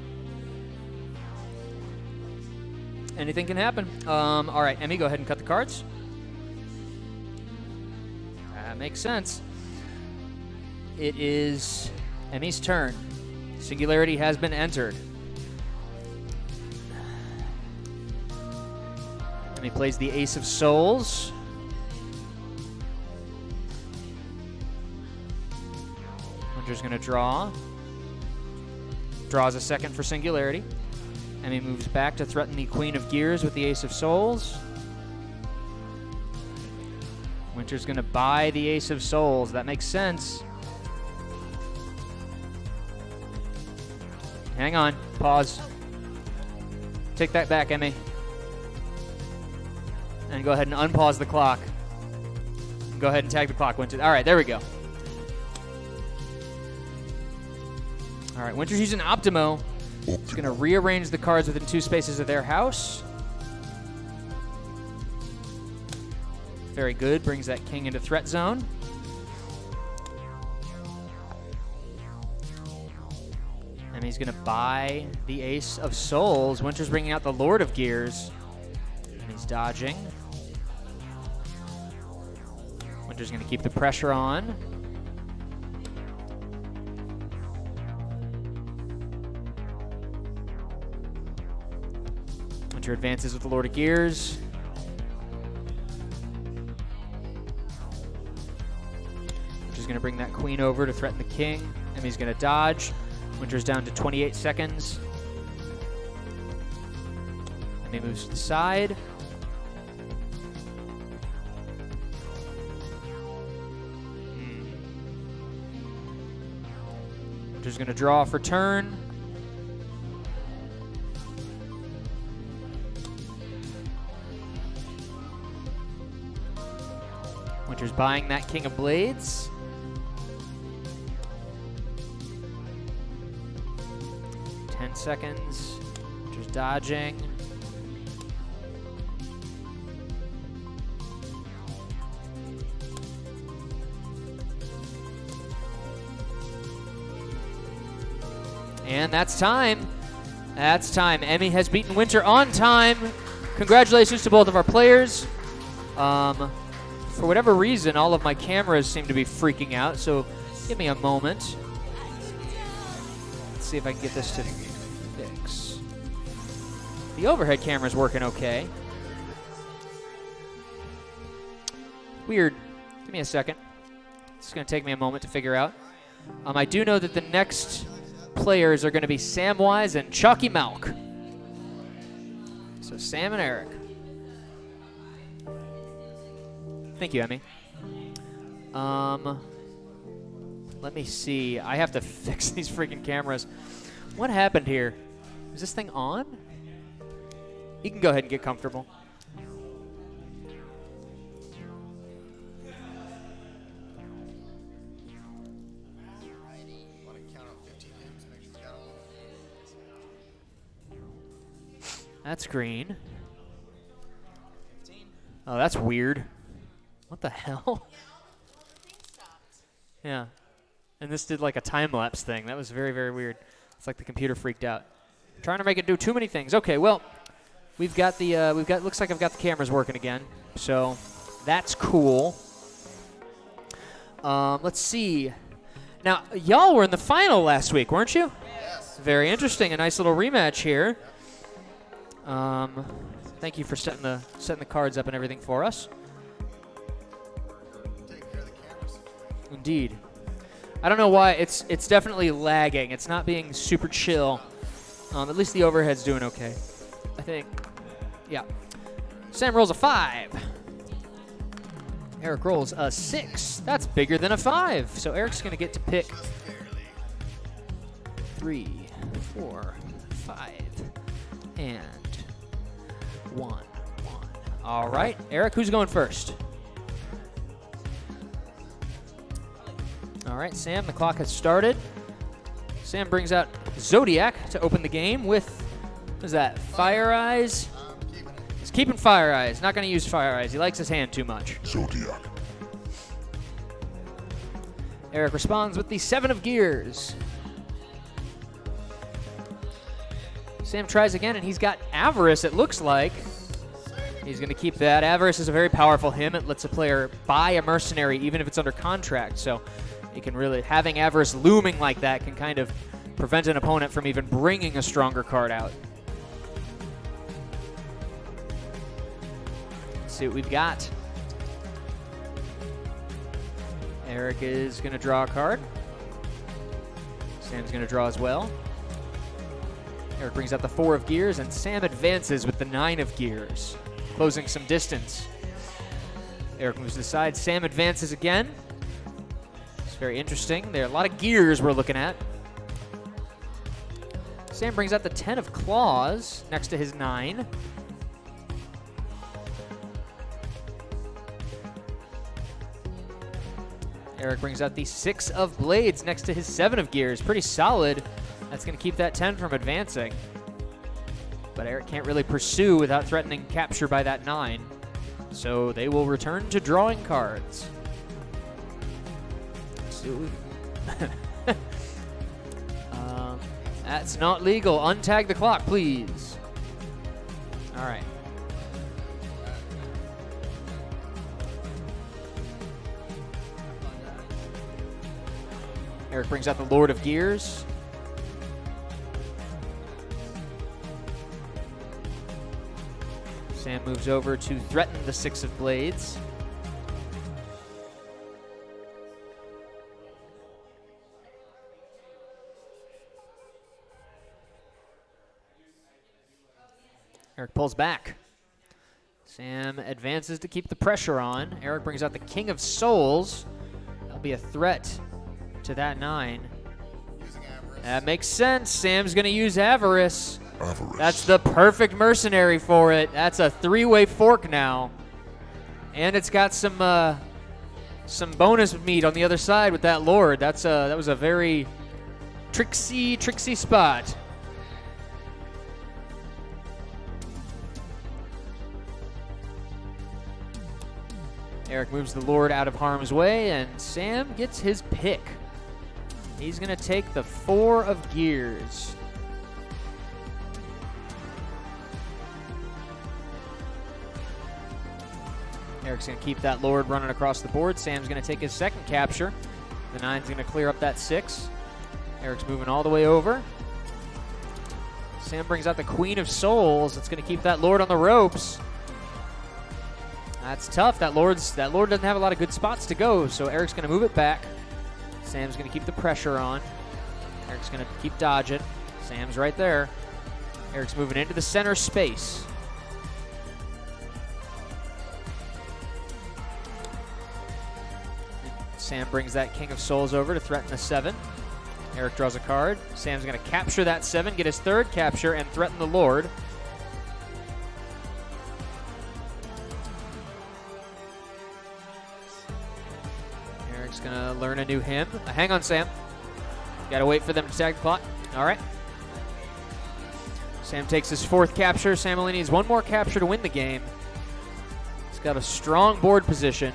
Anything can happen. All right, Emmy, go ahead and cut the cards. That makes sense. It is Emmy's turn. Singularity has been entered. Emmy plays the Ace of Souls. Winter's going to draw. Draws a second for Singularity. Emmy moves back to threaten the Queen of Gears with the Ace of Souls. Winter's going to buy the Ace of Souls. That makes sense. Hang on. Pause. Take that back, Emmy. And go ahead and unpause the clock. Go ahead and tag the clock, Winter. All right, there we go. All right, Winter's using Optimo. He's going to rearrange the cards within 2 spaces of their house. Very good. Brings that king into threat zone. And he's going to buy the Ace of Souls. Winter's bringing out the Lord of Gears. And he's dodging. Winter's going to keep the pressure on. Winter advances with the Lord of Gears. Winter's going to bring that queen over to threaten the king. Emmy's going to dodge. Winter's down to 28 seconds. Emmy moves to the side. Winter's going to draw for turn. Winter's buying that King of Blades. Seconds. Winter's dodging. And that's time. That's time. Emmy has beaten Winter on time. Congratulations to both of our players. For whatever reason, all of my cameras seem to be freaking out, so give me a moment. Let's see if I can get this to fix. The overhead camera's working okay. Weird. Give me a second. It's going to take me a moment to figure out. I do know that the next players are going to be Samwise and Chalky Malk. So Sam and Eric. Thank you, Emmy. Let me see. I have to fix these freaking cameras. What happened here? Is this thing on? You can go ahead and get comfortable. That's green. Oh, that's weird. What the hell? Yeah. And this did like a time-lapse thing. That was very, very weird. It's like the computer freaked out. Trying to make it do too many things. Okay, well, looks like I've got the cameras working again. So that's cool. Let's see. Now, y'all were in the final last week, weren't you? Yes. Very interesting. A nice little rematch here. Thank you for setting the cards up and everything for us. Take care of the camera situation. Indeed. I don't know why it's definitely lagging. It's not being super chill. At least the overhead's doing okay, I think. Yeah. Sam rolls a 5. Eric rolls a 6. That's bigger than a 5. So Eric's going to get to pick 3, 4, 5, and 1. All right. Eric, who's going first? All right, Sam, the clock has started. Sam brings out Zodiac to open the game with, what is that, Fire Eyes? Keeping it. He's keeping Fire Eyes. Not going to use Fire Eyes. He likes his hand too much. Zodiac. Eric responds with the 7 of Gears. Sam tries again, and he's got Avarice, it looks like. He's going to keep that. Avarice is a very powerful hymn. It lets a player buy a mercenary even if it's under contract. So it can really, having Avarice looming like that can kind of prevent an opponent from even bringing a stronger card out. Let's see what we've got. Eric is going to draw a card. Sam's going to draw as well. Eric brings out the 4 of Gears, and Sam advances with the 9 of Gears, closing some distance. Eric moves to the side. Sam advances again. It's very interesting. There are a lot of gears we're looking at. Sam brings out the 10 of claws next to his 9. Eric brings out the 6 of blades next to his 7 of gears. Pretty solid. That's going to keep that 10 from advancing. But Eric can't really pursue without threatening capture by that 9. So they will return to drawing cards. Let's see what we that's not legal. Untag the clock, please. All right. Eric brings out the Lord of Gears. Sam moves over to threaten the 6 of blades. Eric pulls back. Sam advances to keep the pressure on. Eric brings out the King of Souls. That'll be a threat to that 9. Using avarice. That makes sense. Sam's going to use Avarice. Avarice. That's the perfect mercenary for it. That's a 3-way fork now. And it's got some bonus meat on the other side with that Lord. That was a very tricksy spot. Eric moves the Lord out of harm's way, and Sam gets his pick. He's going to take the 4 of gears. Eric's going to keep that Lord running across the board. Sam's going to take his second capture. The 9's going to clear up that 6. Eric's moving all the way over. Sam brings out the Queen of Souls. It's going to keep that Lord on the ropes. That's tough. That Lord doesn't have a lot of good spots to go, so Eric's going to move it back. Sam's going to keep the pressure on. Eric's going to keep dodging. Sam's right there. Eric's moving into the center space. Sam brings that King of Souls over to threaten the 7. Eric draws a card. Sam's going to capture that 7, get his 3rd capture, and threaten the Lord. Eric's going to learn a new hymn. Hang on, Sam. Got to wait for them to tag the clock. All right. Sam takes his 4th capture. Sam only needs 1 more capture to win the game. He's got a strong board position.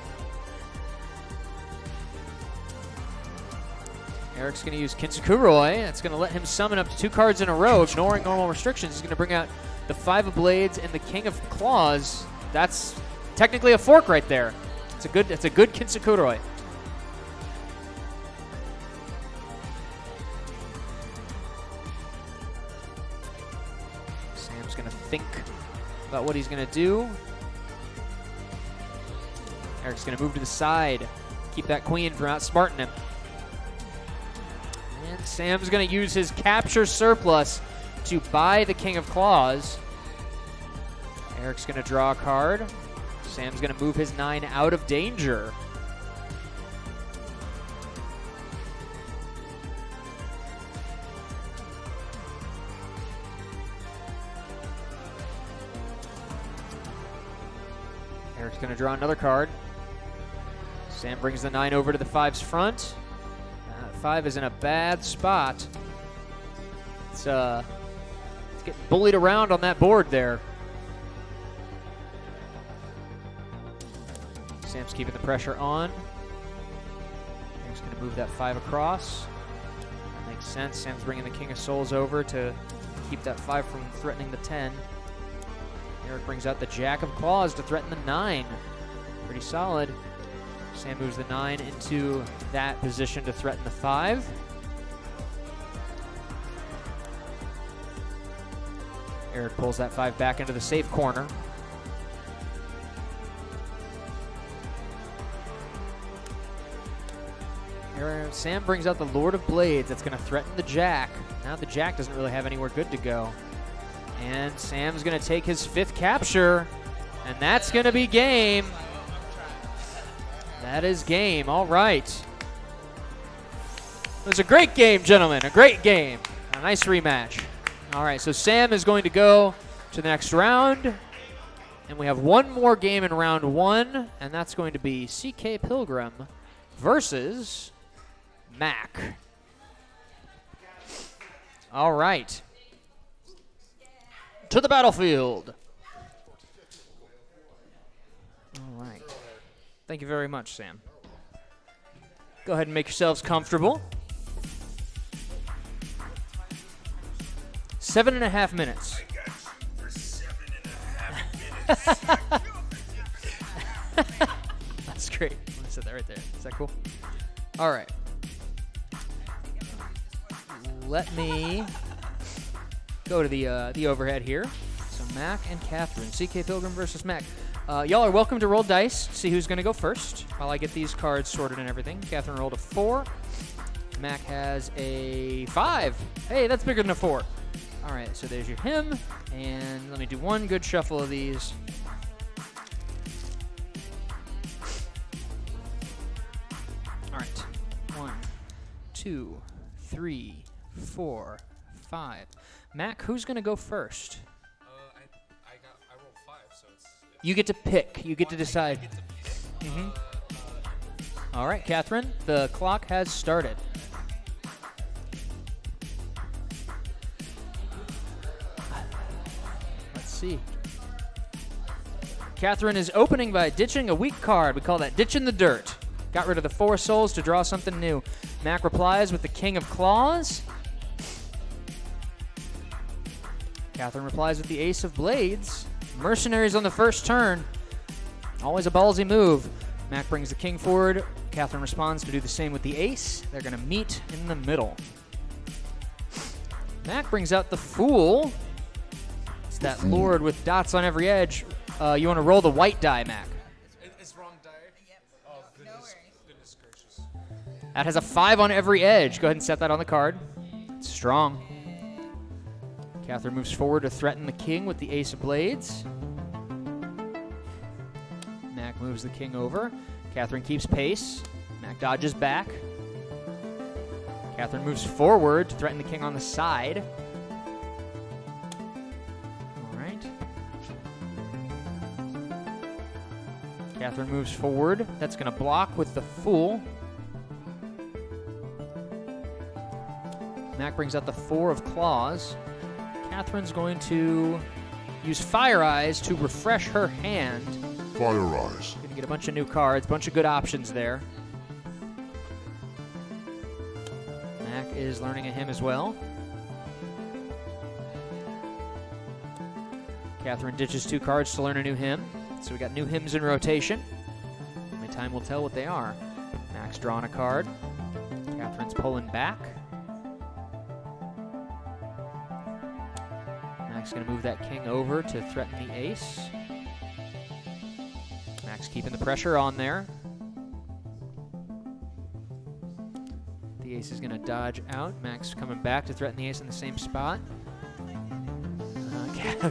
Eric's going to use Kinsakuroi. That's going to let him summon up to 2 cards in a row, ignoring normal restrictions. He's going to bring out the 5 of blades and the King of claws. That's technically a fork right there. It's a good Kinsakuroi. Sam's going to think about what he's going to do. Eric's going to move to the side, keep that queen from outsmarting him. And Sam's going to use his capture surplus to buy the King of Claws. Eric's going to draw a card. Sam's going to move his 9 out of danger. Eric's going to draw another card. Sam brings the 9 over to the 5's front. 5 is in a bad spot. It's getting bullied around on that board there. Sam's keeping the pressure on. Eric's going to move that 5 across. That makes sense. Sam's bringing the King of Souls over to keep that 5 from threatening the 10. Eric brings out the Jack of Claws to threaten the 9. Pretty solid. Sam moves the 9 into that position to threaten the 5. Eric pulls that 5 back into the safe corner. Sam brings out the Lord of Blades. That's going to threaten the Jack. Now the Jack doesn't really have anywhere good to go. And Sam's going to take his 5th capture. And that's going to be game. That is game. All right. It was a great game, gentlemen. A great game. A nice rematch. All right, so Sam is going to go to the next round. And we have one more game in round 1, and that's going to be CK Pilgrim versus Mac. All right. To the battlefield. All right. Thank you very much, Sam. Go ahead and make yourselves comfortable. 7.5 minutes. That's great. I'm gonna set that right there. Is that cool? All right. Let me go to the overhead here. So Mac and Catherine, CK Pilgrim versus Mac. Y'all are welcome to roll dice. See who's gonna go first while I get these cards sorted and everything. Catherine rolled a 4. Mac has a 5. Hey, that's bigger than a 4. All right, so there's your him, and let me do one good shuffle of these. All right, 1, 2, 3, 4, 5. Mac, who's gonna go first? I rolled 5, so it's. You get to pick. You get to decide. All right, Catherine, the clock has started. See. Catherine is opening by ditching a weak card. We call that ditching the dirt. Got rid of the 4 souls to draw something new. Mac replies with the King of Claws. Catherine replies with the Ace of Blades. Mercenaries on the first turn. Always a ballsy move. Mac brings the King forward. Catherine responds to do the same with the Ace. They're going to meet in the middle. Mac brings out the Fool. That lord with dots on every edge. You want to roll the white die, Mac. It's wrong die. Oh, goodness gracious. That has a 5 on every edge. Go ahead and set that on the card. It's strong. Catherine moves forward to threaten the king with the Ace of Blades. Mac moves the king over. Catherine keeps pace. Mac dodges back. Catherine moves forward to threaten the king on the side. Catherine moves forward. That's going to block with the Fool. Mac brings out the 4 of Claws. Catherine's going to use Fire Eyes to refresh her hand. Fire Eyes. Going to get a bunch of new cards, bunch of good options there. Mac is learning a hymn as well. Catherine ditches 2 cards to learn a new hymn. So we got new hymns in rotation. Only time will tell what they are. Mac's drawing a card. Catherine's pulling back. Mac's going to move that king over to threaten the ace. Mac's keeping the pressure on there. The ace is going to dodge out. Mac's coming back to threaten the ace in the same spot.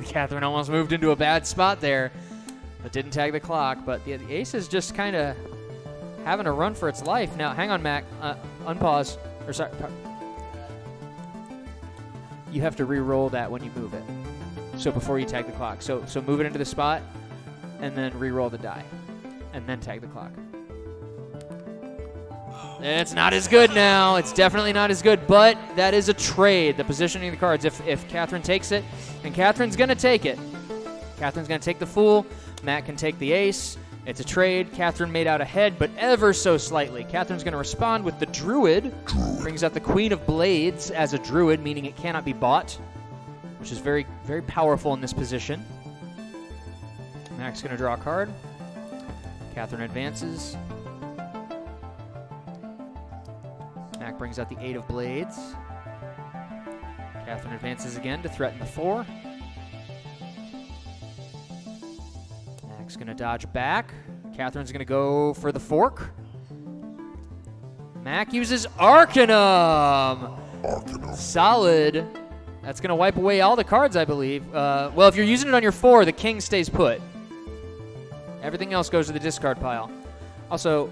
Catherine almost moved into a bad spot there, but didn't tag the clock. But the ace is just kind of having a run for its life. Now, hang on, Mac. Unpause. Or sorry. You have to re-roll that when you move it. So before you tag the clock. So move it into the spot, and then re-roll the die, and then tag the clock. It's not as good now. It's definitely not as good, but that is a trade, the positioning of the cards. If Catherine takes it, and Catherine's going to take it. Catherine's going to take the Fool. Matt can take the Ace. It's a trade. Catherine made out ahead, but ever so slightly. Catherine's going to respond with the Druid. Brings out the Queen of Blades as a Druid, meaning it cannot be bought, which is very, very powerful in this position. Mac's going to draw a card. Catherine advances. Mac brings out the 8 of Blades. Catherine advances again to threaten the 4. Mac's going to dodge back. Catherine's going to go for the fork. Mac uses Arcanum. Solid. That's going to wipe away all the cards, I believe. Well, if you're using it on your 4, the king stays put. Everything else goes to the discard pile. Also,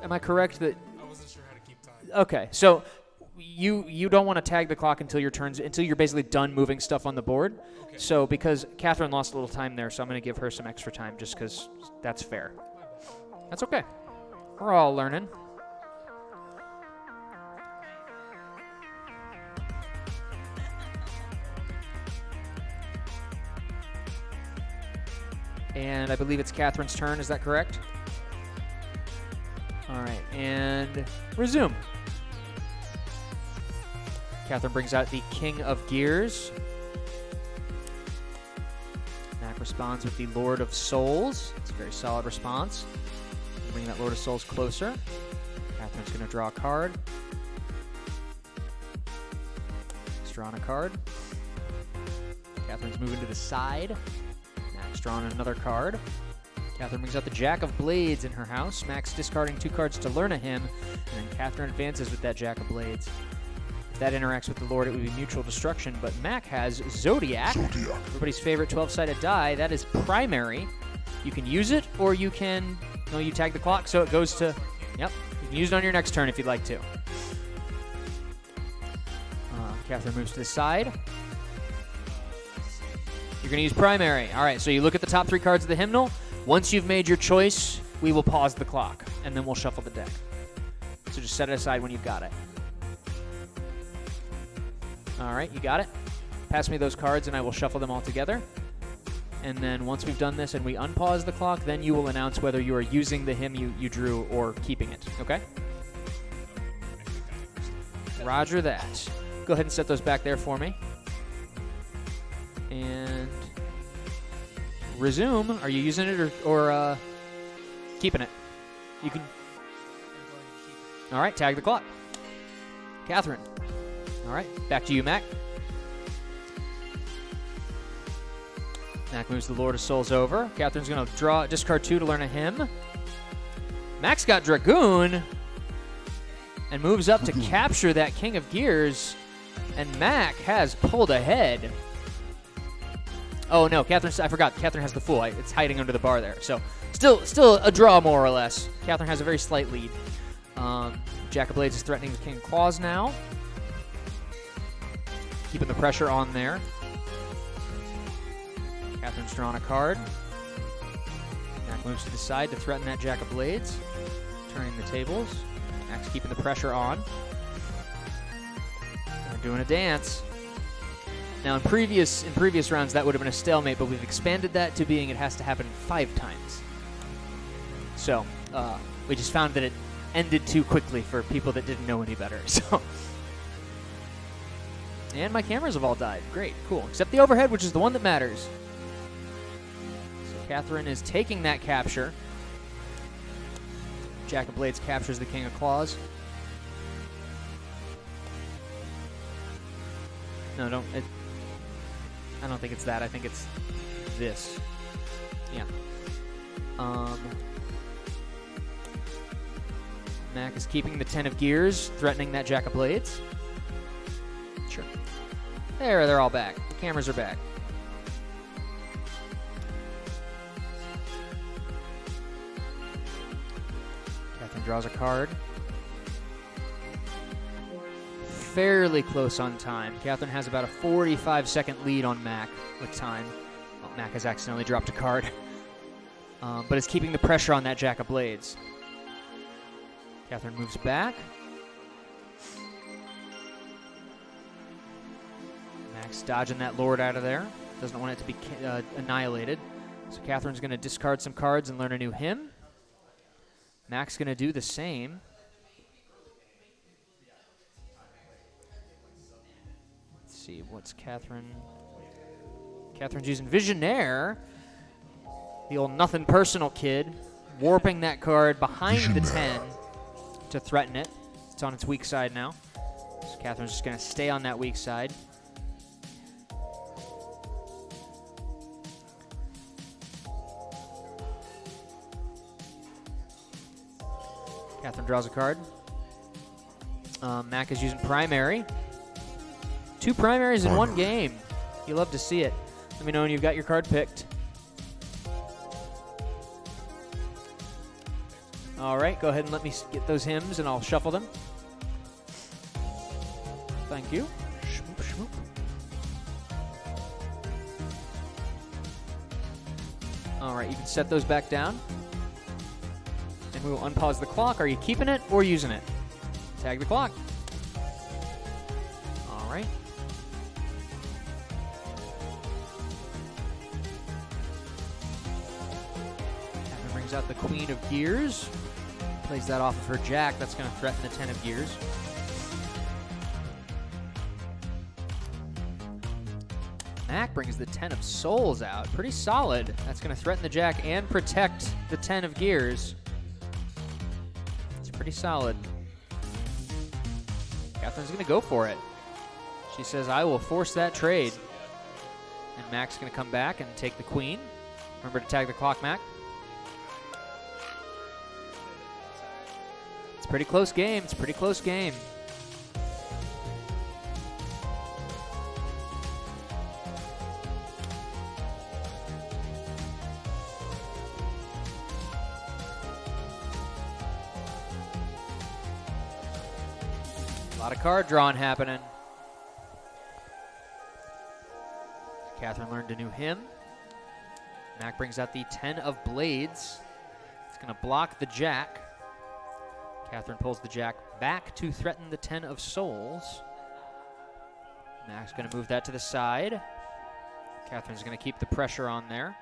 am I correct that... I wasn't sure how to keep time. Okay, so you don't want to tag the clock until your turns, until you're basically done moving stuff on the board. Okay. So because Catherine lost a little time there, so I'm going to give her some extra time just because that's fair. That's okay. We're all learning. And I believe it's Catherine's turn. Is that correct? All right, and resume. Catherine brings out the King of Gears. Mac responds with the Lord of Souls. It's a very solid response. Bring that Lord of Souls closer. Catherine's going to draw a card. She's drawn a card. Catherine's moving to the side. Mac's drawn another card. Catherine brings out the Jack of Blades in her house. Mac's discarding 2 cards to learn a hymn, and then Catherine advances with that Jack of Blades. If that interacts with the Lord, it would be mutual destruction, but Mac has Zodiac. Everybody's favorite 12-sided die. That is primary. You can use it, or you can... No, you tag the clock, so it goes to... Yep, you can use it on your next turn if you'd like to. Catherine moves to the side. You're going to use primary. All right, so you look at the top 3 cards of the hymnal. Once you've made your choice, we will pause the clock, and then we'll shuffle the deck. So just set it aside when you've got it. All right, you got it. Pass me those cards, and I will shuffle them all together. And then once we've done this and we unpause the clock, then you will announce whether you are using the hymn you drew or keeping it, okay? Roger that. Go ahead and set those back there for me. And resume. Are you using it or keeping it? You can. All right, tag the clock. Catherine. All right, back to you, Mac. Mac moves the Lord of Souls over. Catherine's going to discard 2 to learn a hymn. Mac's got Dragoon and moves up to capture that King of Gears. And Mac has pulled ahead. Oh, no, I forgot. Catherine has the Fool. It's hiding under the bar there. So still a draw, more or less. Catherine has a very slight lead. Jack of Blades is threatening the King of Claws now. Keeping the pressure on there. Catherine's drawn a card. Mac moves to the side to threaten that Jack of Blades. Turning the tables. Mac's keeping the pressure on. They're doing a dance. Now, in previous rounds, that would have been a stalemate, but we've expanded that to being it has to happen 5 times. So, we just found that it ended too quickly for people that didn't know any better. So, and my cameras have all died. Great, cool. Except the overhead, which is the one that matters. So, Catherine is taking that capture. Jack of Blades captures the King of Claws. No, I don't think it's that. I think it's this. Yeah. Mac is keeping the 10 of Gears, threatening that Jack of Blades. Sure. There, they're all back. The cameras are back. Catherine draws a card. Fairly close on time. Catherine has about a 45-second lead on Mac with time. Well, Mac has accidentally dropped a card. But is keeping the pressure on that Jack of Blades. Catherine moves back. Mac's dodging that Lord out of there. Doesn't want it to be annihilated. So Catherine's going to discard some cards and learn a new hymn. Mac's going to do the same. See, what's Catherine? Catherine's using Visionaire, the old nothing personal kid, warping that card behind the 10 to threaten it. It's on its weak side now. So Catherine's just going to stay on that weak side. Catherine draws a card. Mac is using Primary. 2 primaries in one game. You love to see it. Let me know when you've got your card picked. All right, go ahead and let me get those hymns, and I'll shuffle them. Thank you. Shmoop, shmoop. All right, you can set those back down. And we will unpause the clock. Are you keeping it or using it? Tag the clock. All right. Catherine brings out the Queen of Gears. Plays that off of her Jack. That's going to threaten the 10 of Gears. Mac brings the 10 of Souls out. Pretty solid. That's going to threaten the Jack and protect the 10 of Gears. It's pretty solid. Catherine's going to go for it. She says, I will force that trade. And Mac's going to come back and take the Queen. Remember to tag the clock, Mac. It's a pretty close game. It's a pretty close game. A lot of card drawing happening. Catherine learned a new hymn. Mac brings out the 10 of Blades. It's going to block the Jack. Catherine pulls the Jack back to threaten the 10 of Souls. Mac's going to move that to the side. Catherine's going to keep the pressure on there.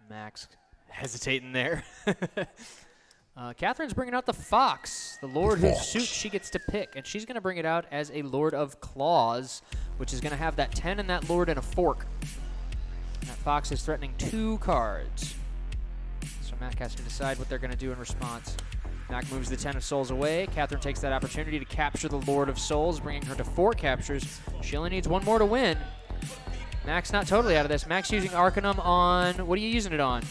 Mac's hesitating there. Catherine's bringing out the Fox, the Lord whose suit she gets to pick, and she's going to bring it out as a Lord of Claws, which is going to have that 10 and that Lord in a fork. And that Fox is threatening 2 cards. So Mac has to decide what they're going to do in response. Mac moves the 10 of Souls away. Catherine takes that opportunity to capture the Lord of Souls, bringing her to 4 captures. She only needs 1 more to win. Mac's not totally out of this. Mac's using Arcanum on... What are you using it on?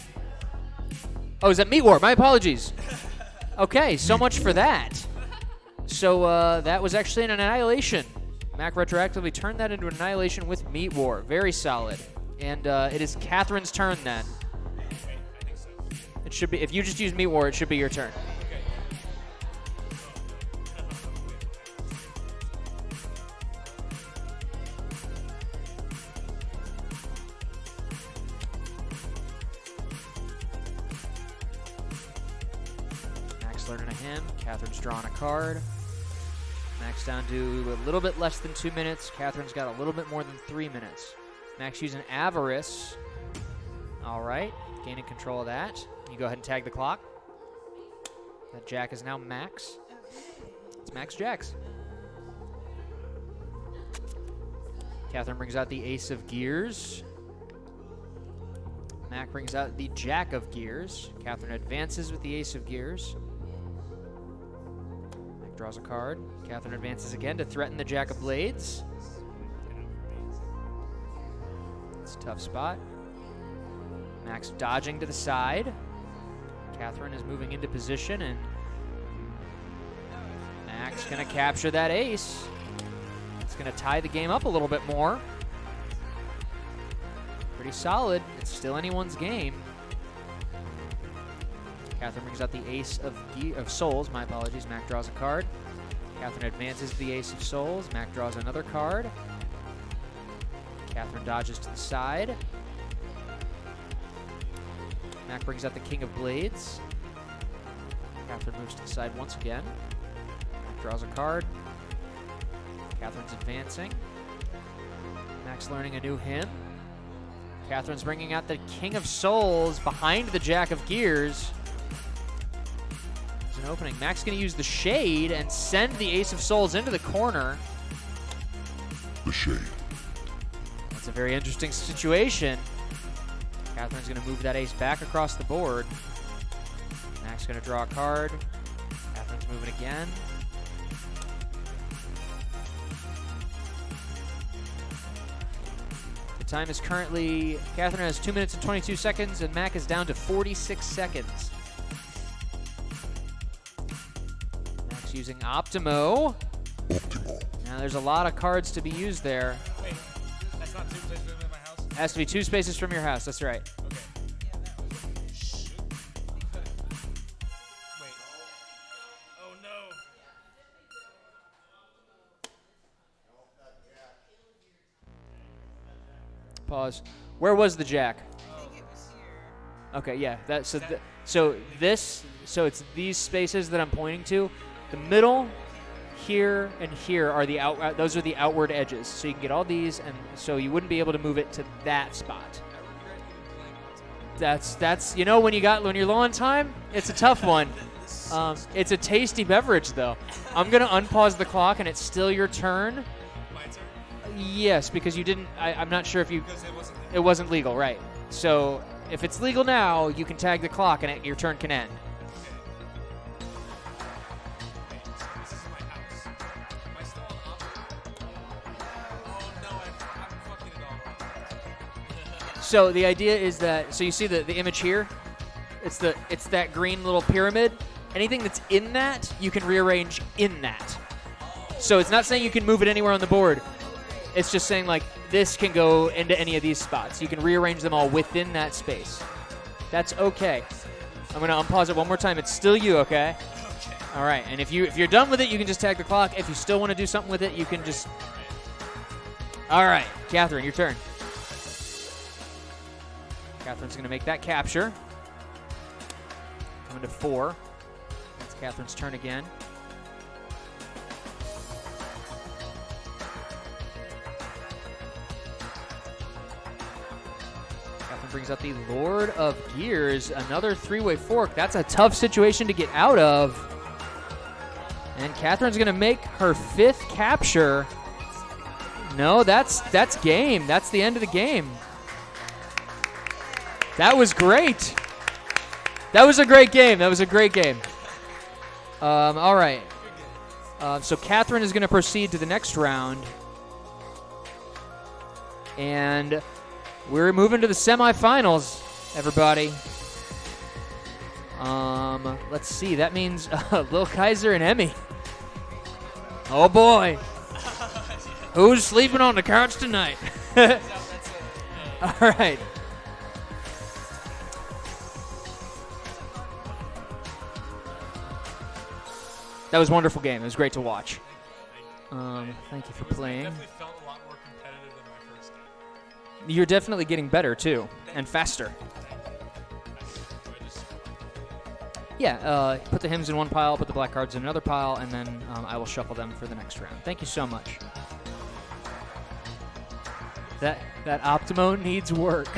Oh, is that Meat War? My apologies. Okay, so much for that. So that was actually an Annihilation. Mac retroactively turned that into an Annihilation with Meat War. Very solid. And it is Catherine's turn then. It should be, if you just use Meat War, it should be your turn. Learning a hymn. Catherine's drawing a card. Mac's down to a little bit less than 2 minutes. Catherine's got a little bit more than 3 minutes. Mac's using Avarice. All right, gaining control of that. You go ahead and tag the clock. That Jack is now Mac's. It's Mac's Jacks. Catherine brings out the Ace of Gears. Mac brings out the Jack of Gears. Catherine advances with the Ace of Gears. Draws a card. Catherine advances again to threaten the Jack of Blades. It's a tough spot. Mac's dodging to the side. Catherine is moving into position, and Mac's going to capture that ace. It's going to tie the game up a little bit more. Pretty solid. It's still anyone's game. Catherine brings out the Ace of Souls. My apologies. Mac draws a card. Catherine advances the Ace of Souls. Mac draws another card. Catherine dodges to the side. Mac brings out the King of Blades. Catherine moves to the side once again. Mac draws a card. Catherine's advancing. Mac's learning a new hymn. Catherine's bringing out the King of Souls behind the Jack of Gears. An opening. Mac's going to use the Shade and send the Ace of Souls into the corner. The Shade. That's a very interesting situation. Catherine's going to move that ace back across the board. Mac's going to draw a card. Catherine's moving again. The time is currently, Catherine has 2 minutes and 22 seconds, and Mac is down to 46 seconds. Using Optimo. Now there's a lot of cards to be used there. Wait, that's not 2 places in my house? Has to be 2 spaces from your house, that's right. Okay. Pause. Where was the jack? I think it was here. Okay, yeah. So it's these spaces that I'm pointing to. The middle, here, and here are the those are the outward edges. So you can get all these, and so you wouldn't be able to move it to that spot. That's when you're low on time, it's a tough one. It's a tasty beverage though. I'm gonna unpause the clock, and it's still your turn. My turn? Yes, because you didn't. I'm not sure if you. Because It wasn't legal, right? So if it's legal now, you can tag the clock, and your turn can end. Wait, so this is my house. Am I still on up? Oh no, I'm fucking it all up. So the idea is that, so you see the image here? It's that green little pyramid. Anything that's in that, you can rearrange in that. So it's not saying you can move it anywhere on the board. It's just saying like this can go into any of these spots. You can rearrange them all within that space. That's okay. I'm gonna unpause it one more time. It's still you, okay? Okay. All right. And if you're done with it, you can just tag the clock. If you still want to do something with it, you can just. All right, Catherine, your turn. Catherine's gonna make that capture. Going to 4. That's Catherine's turn again. Catherine brings out the Lord of Gears, another 3-way fork. That's a tough situation to get out of. And Catherine's going to make her 5th capture. No, that's game. That's the end of the game. That was great. That was a great game. All right. So Catherine is going to proceed to the next round. And we're moving to the semifinals, everybody. Let's see. That means Lil Kaiser and Emmy. Oh, boy. Who's sleeping on the couch tonight? All right. That was a wonderful game. It was great to watch. Thank you for playing. Definitely felt a lot more competitive than my first game. You're definitely getting better, too, and faster. Yeah, put the hymns in one pile, put the black cards in another pile, and then I will shuffle them for the next round. Thank you so much. That Optimo needs work.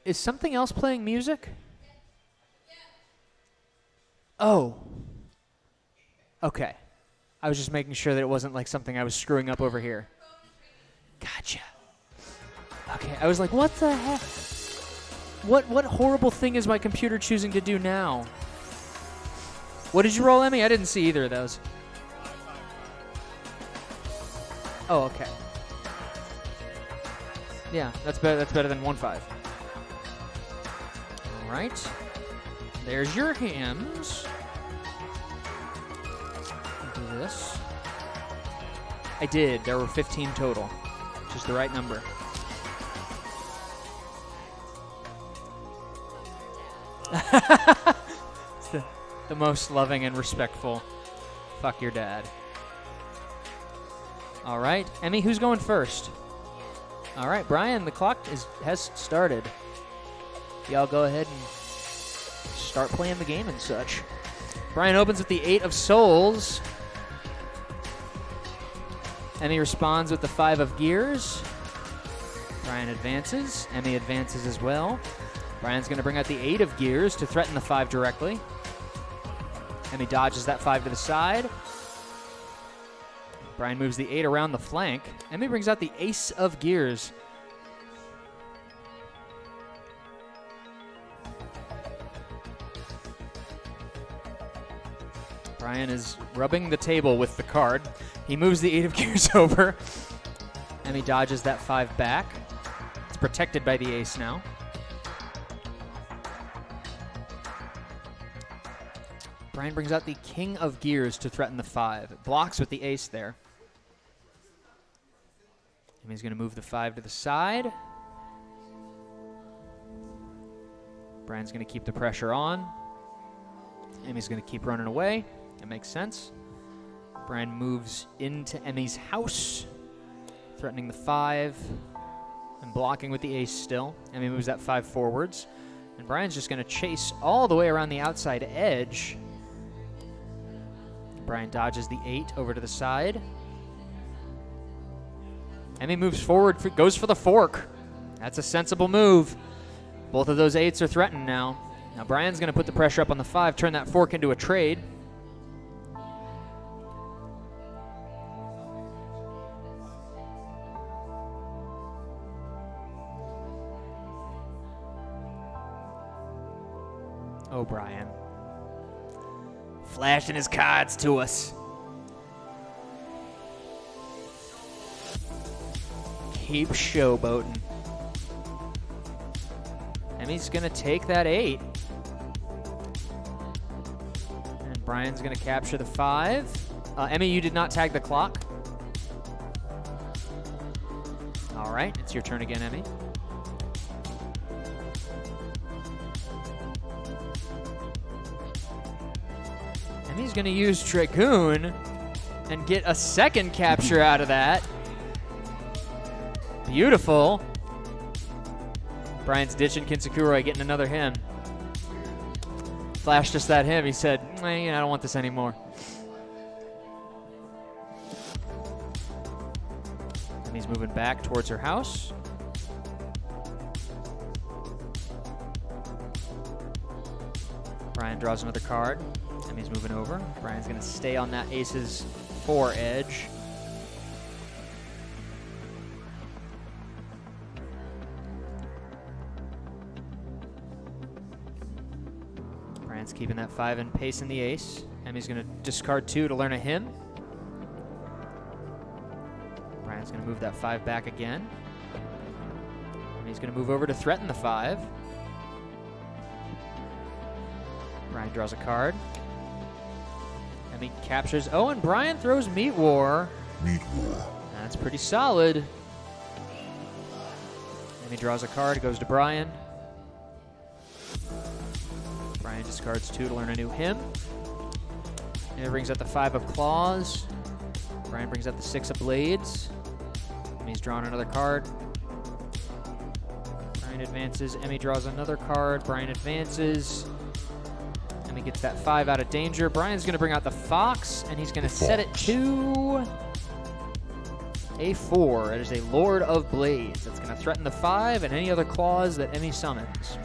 Is something else playing music? Oh. Okay. I was just making sure that it wasn't like something I was screwing up over here. Gotcha. Okay, I was like, what the heck? What horrible thing is my computer choosing to do now? What did you roll, Emmy? I didn't see either of those. Oh, okay. Yeah, that's better. That's better than 1-5. All right. There's your hymns. Do this. I did. There were 15 total, which is the right number. It's the most loving and respectful. Fuck your dad. All right, Emmy, who's going first? All right, Brian, the clock has started. Y'all go ahead and start playing the game and such. Brian opens with the 8 of Souls. Emmy responds with the 5 of Gears. Brian advances. Emmy advances as well. Brian's going to bring out the 8 of Gears to threaten the 5 directly. Emmy dodges that 5 to the side. Brian moves the 8 around the flank. Emmy brings out the Ace of Gears. Brian is rubbing the table with the card. He moves the 8 of Gears over. Emmy dodges that 5 back. It's protected by the ace now. Brian brings out the king of gears to threaten the 5. It blocks with the ace there. Emmy's going to move the 5 to the side. Brian's going to keep the pressure on. Emmy's going to keep running away. That makes sense. Brian moves into Emmy's house, threatening the 5 and blocking with the ace still. Emmy moves that 5 forwards. And Brian's just going to chase all the way around the outside edge. Brian dodges the 8 over to the side. Emmy moves forward, goes for the fork. That's a sensible move. Both of those 8s are threatened now. Now Brian's going to put the pressure up on the 5, turn that fork into a trade. Oh, Brian. Flashing his cards to us. Keep showboating. Emmy's going to take that 8. And Brian's going to capture the 5. Emmy, you did not tag the clock. All right, it's your turn again, Emmy. Emmy's going to use Dragoon and get a second capture out of that. Beautiful. Brian's ditching Kinsakuroi, getting another him. Flashed us that him. He said, I don't want this anymore. Emmy's moving back towards her house. Brian draws another card. Emmy's moving over. Brian's going to stay on that aces 4 edge. Brian's keeping that 5 and pacing the ace. Emmy's going to discard 2 to learn a him. Brian's going to move that 5 back again. Emmy's going to move over to threaten the 5. Brian draws a card. Emmy captures. Oh, and Brian throws Meat War. Meat War. That's pretty solid. Emmy draws a card, goes to Brian. Brian discards 2 to learn a new him. Emmy brings out the 5 of claws. Brian brings out the 6 of blades. Emmy's drawn another card. Brian advances. Emmy draws another card. Brian advances. Emmy gets that 5 out of danger. Brian's going to bring out the fox, and he's going to set it to a 4. It is a Lord of Blades. That's going to threaten the 5 and any other claws that Emmy summons.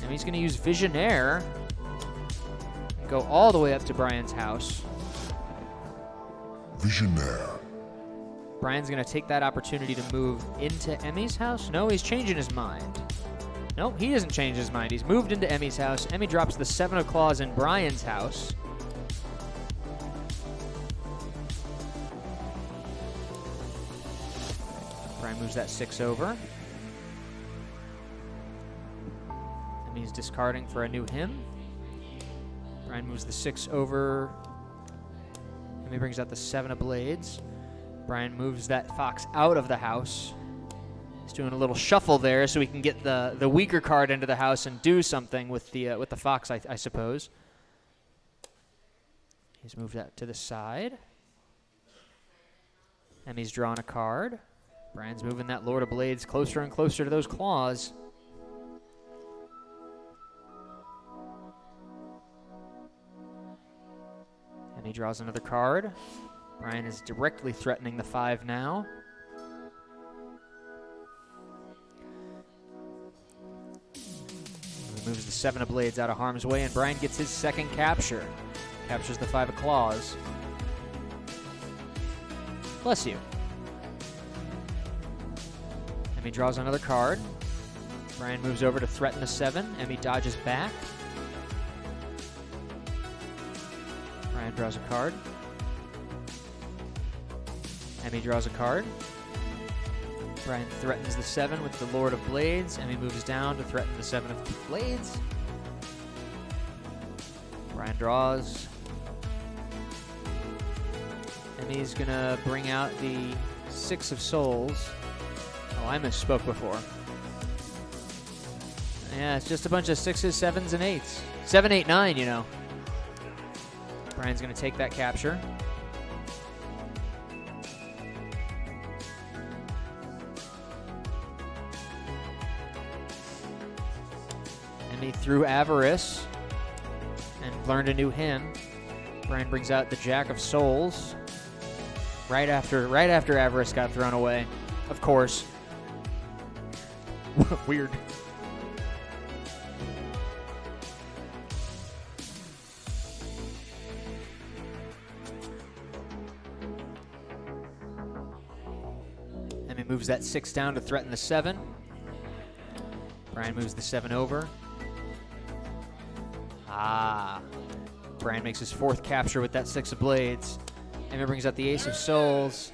Emmy's going to use Visionaire and go all the way up to Brian's house. Visionaire. Brian's going to take that opportunity to move into Emmy's house. No, he's changing his mind. No, he doesn't change his mind. He's moved into Emmy's house. Emmy drops the 7 of claws in Brian's house. Brian moves that 6 over. Emmy's discarding for a new him. Brian moves the 6 over. Emmy brings out the 7 of blades. Brian moves that fox out of the house. He's doing a little shuffle there so we can get the weaker card into the house and do something with the fox, I suppose. He's moved that to the side. Emmy's drawn a card. Brian's moving that Lord of Blades closer and closer to those claws. Emmy draws another card. Brian is directly threatening the 5 now. He moves the 7 of blades out of harm's way, and Brian gets his second capture. Captures the 5 of claws. Bless you. Emmy draws another card. Brian moves over to threaten the 7. Emmy dodges back. Brian draws a card. Emmy draws a card. Brian threatens the 7 with the Lord of Blades. Emmy moves down to threaten the 7 of Blades. Brian draws. Emmy's gonna bring out the 6 of Souls. Oh, I misspoke before. Yeah, it's just a bunch of 6s, 7s, and 8s. 7, 8, 9, you know. Brian's gonna take that capture. Emmy threw Avarice and learned a new hymn. Brian brings out the Jack of Souls. Right after Avarice got thrown away, of course. Weird. Emmy moves that 6 down to threaten the 7. Brian moves the 7 over. Ah. Brian makes his 4th capture with that 6 of Blades. Emmy brings out the Ace of Souls.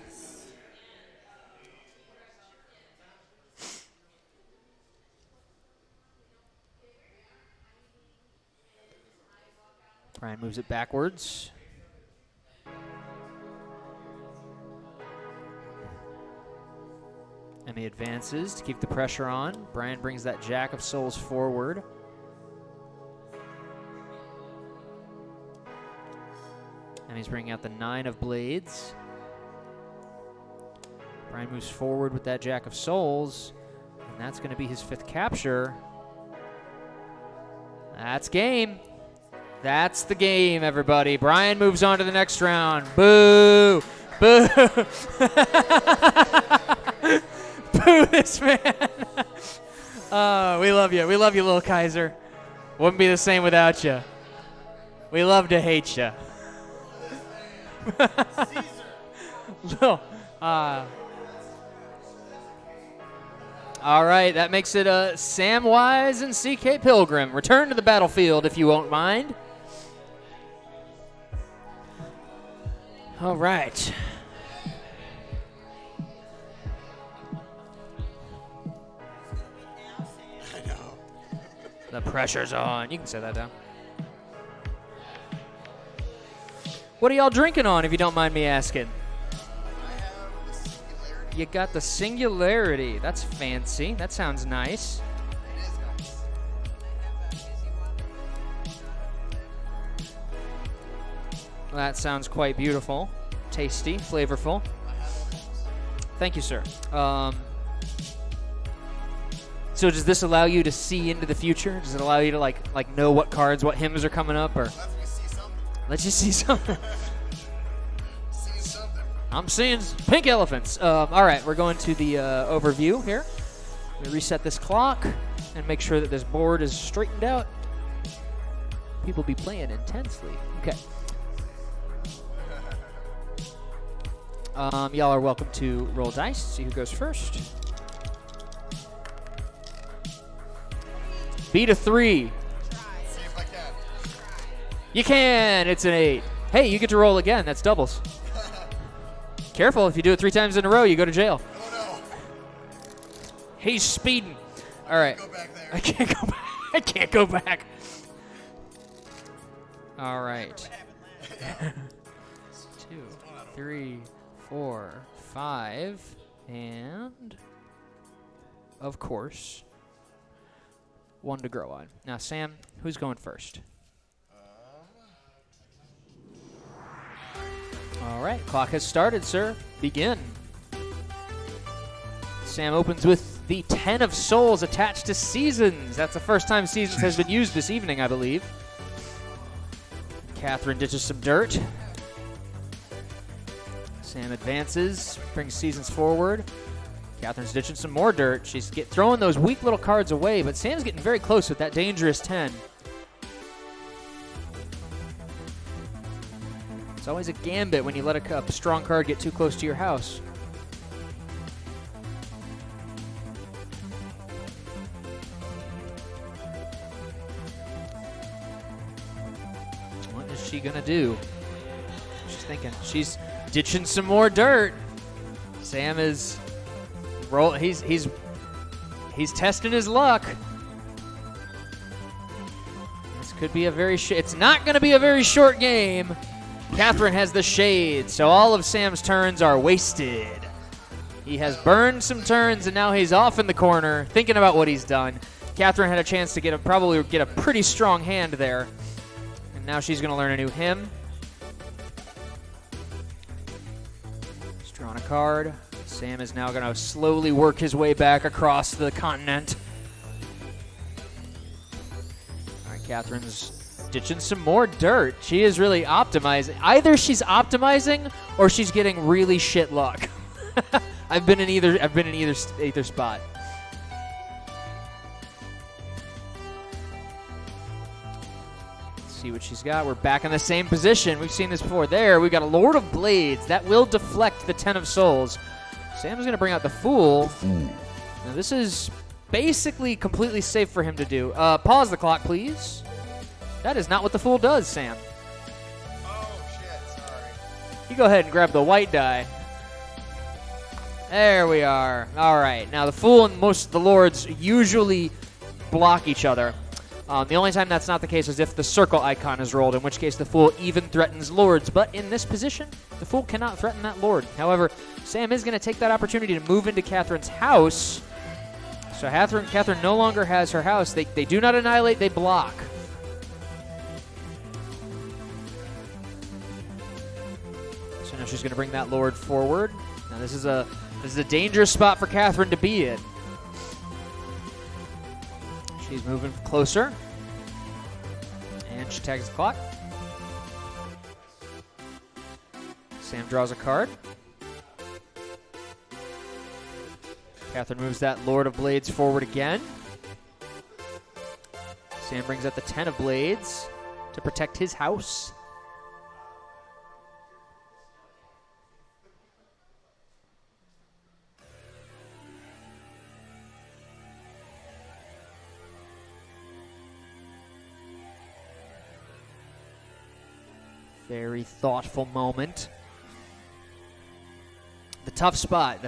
Brian moves it backwards. Emmy advances to keep the pressure on. Brian brings that Jack of Souls forward. Emmy's bringing out the 9 of Blades. Brian moves forward with that Jack of Souls, and that's going to be his 5th capture. That's game. That's the game, everybody. Brian moves on to the next round. Boo! Boo! Boo this man! Oh, we love you. We love you, little Kaiser. Wouldn't be the same without you. We love to hate you. Little, all right, that makes it Samwise and CK Pilgrim. Return to the battlefield if you won't mind. All right. I know. The pressure's on. You can set that down. What are y'all drinking on, if you don't mind me asking? I have the Singularity. You got the Singularity. That's fancy. That sounds nice. It is nice. That sounds quite beautiful. Tasty, flavorful. Thank you, sir. So does this allow you to see into the future? Does it allow you to like know what cards, what hymns are coming up, or Let me see something. let you see something? See something. I'm seeing pink elephants. All right, we're going to the overview here. We reset this clock and make sure that this board is straightened out. People be playing intensely. Okay. Y'all are welcome to roll dice, see who goes first. Beat a 3. See if I can. You can. It's an 8. Hey, you get to roll again. That's doubles. Careful. If you do it 3 times in a row, you go to jail. Oh no. He's speeding. All right. Go back there. I can't go back. I can't go back. All right. 2, 3, 4, 5, and of course, 1 to grow on. Now, Sam, who's going first? All right, clock has started, sir. Begin. Sam opens with the 10 of Souls attached to Seasons. That's the first time Seasons has been used this evening, I believe. Catherine ditches some dirt. Sam advances, brings Seasons forward. Catherine's ditching some more dirt. She's throwing those weak little cards away, but Sam's getting very close with that dangerous 10. It's always a gambit when you let a strong card get too close to your house. What is she gonna do? She's thinking. She's ditching some more dirt. Sam is he's testing his luck. This could be a very it's not going to be a very short game. Catherine has the shade, so all of Sam's turns are wasted. He has burned some turns, and now he's off in the corner thinking about what he's done. Catherine had a chance to probably get a pretty strong hand there, and now she's going to learn a new hymn. He's drawn a card. Sam is now going to slowly work his way back across the continent. All right, Catherine's ditching some more dirt. She is really optimizing. Either she's optimizing or she's getting really shit luck. I've been in either spot. Let's see what she's got. We're back in the same position. We've seen this before. There, we've got a Lord of Blades. That will deflect the 10 of Souls. Sam's going to bring out the Fool. Now, this is basically completely safe for him to do. Pause the clock, please. That is not what the Fool does, Sam. Oh, shit, sorry. You go ahead and grab the white die. There we are. All right. Now, the Fool and most of the Lords usually block each other. The only time that's not the case is if the circle icon is rolled, in which case the Fool even threatens Lords. But in this position, the Fool cannot threaten that Lord. However, Sam is going to take that opportunity to move into Catherine's house. So Catherine no longer has her house. They do not annihilate, they block. So now she's going to bring that Lord forward. Now this is a dangerous spot for Catherine to be in. She's moving closer. And she tags the clock. Sam draws a card. Catherine moves that Lord of Blades forward again. Sam brings out the 10 of Blades to protect his house. Very thoughtful moment. The tough spot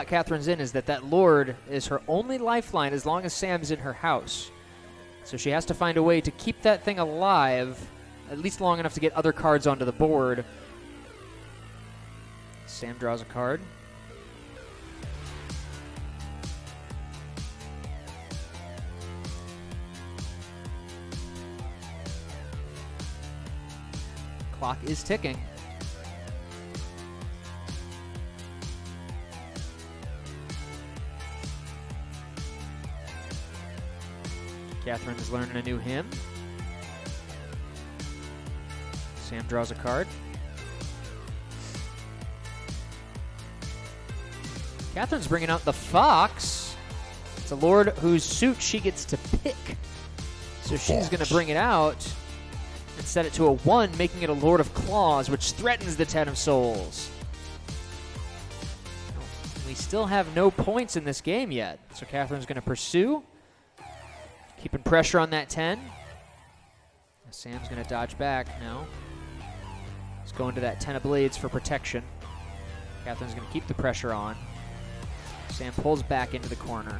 Catherine's in is that Lord is her only lifeline as long as Sam's in her house. So she has to find a way to keep that thing alive, at least long enough to get other cards onto the board. Sam draws a card. Clock is ticking. Catherine is learning a new hymn. Sam draws a card. Catherine's bringing out the Fox. It's a Lord whose suit she gets to pick. So she's going to bring it out and set it to a 1, making it a Lord of Claws, which threatens the 10 of Souls. We still have no points in this game yet. So Catherine's going to pursue. Keeping pressure on that 10. Sam's going to dodge back now. He's going to that 10 of Blades for protection. Catherine's going to keep the pressure on. Sam pulls back into the corner.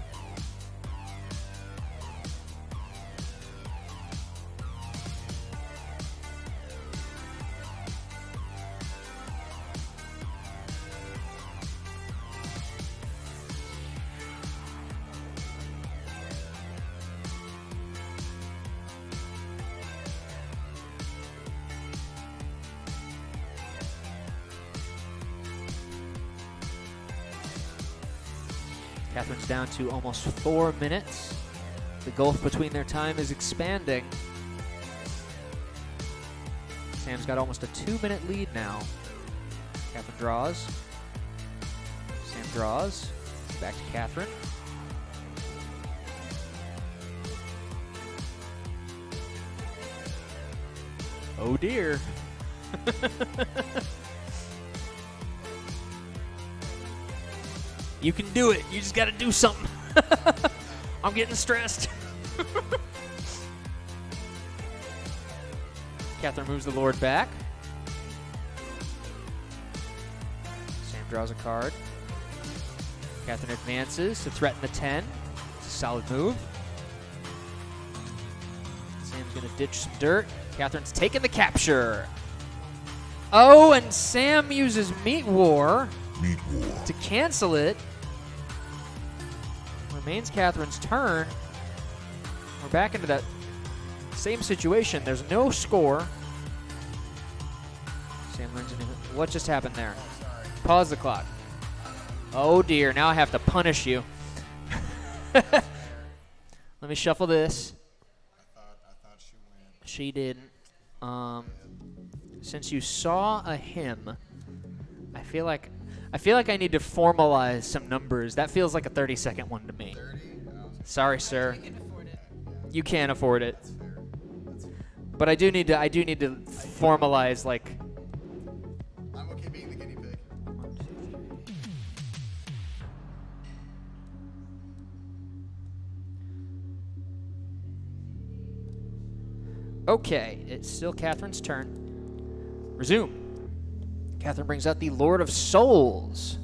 Catherine's down to almost 4 minutes. The gulf between their time is expanding. Sam's got almost a 2-minute lead now. Catherine draws. Sam draws. Back to Catherine. Oh dear. You can do it. You just got to do something. I'm getting stressed. Catherine moves the Lord back. Sam draws a card. Catherine advances to threaten the 10. It's a solid move. Sam's going to ditch some dirt. Catherine's taking the capture. Oh, and Sam uses Meat War Meat War. to cancel it. Remains Catherine's turn. We're back into that same situation. There's no score. Sam learns a new. What just happened there? Pause the clock. Oh dear, now I have to punish you. Let me shuffle this. I thought she went. She didn't. Since you saw a hymn, I feel like I need to formalize some numbers. That feels like a 30-second one to me. 30? Sorry, sir. I can afford it. You can't afford it. That's fair. But I do need to formalize like I'm okay being the guinea pig. 1, 2, 3. Okay, it's still Catherine's turn. Resume. Catherine brings out the Lord of Souls.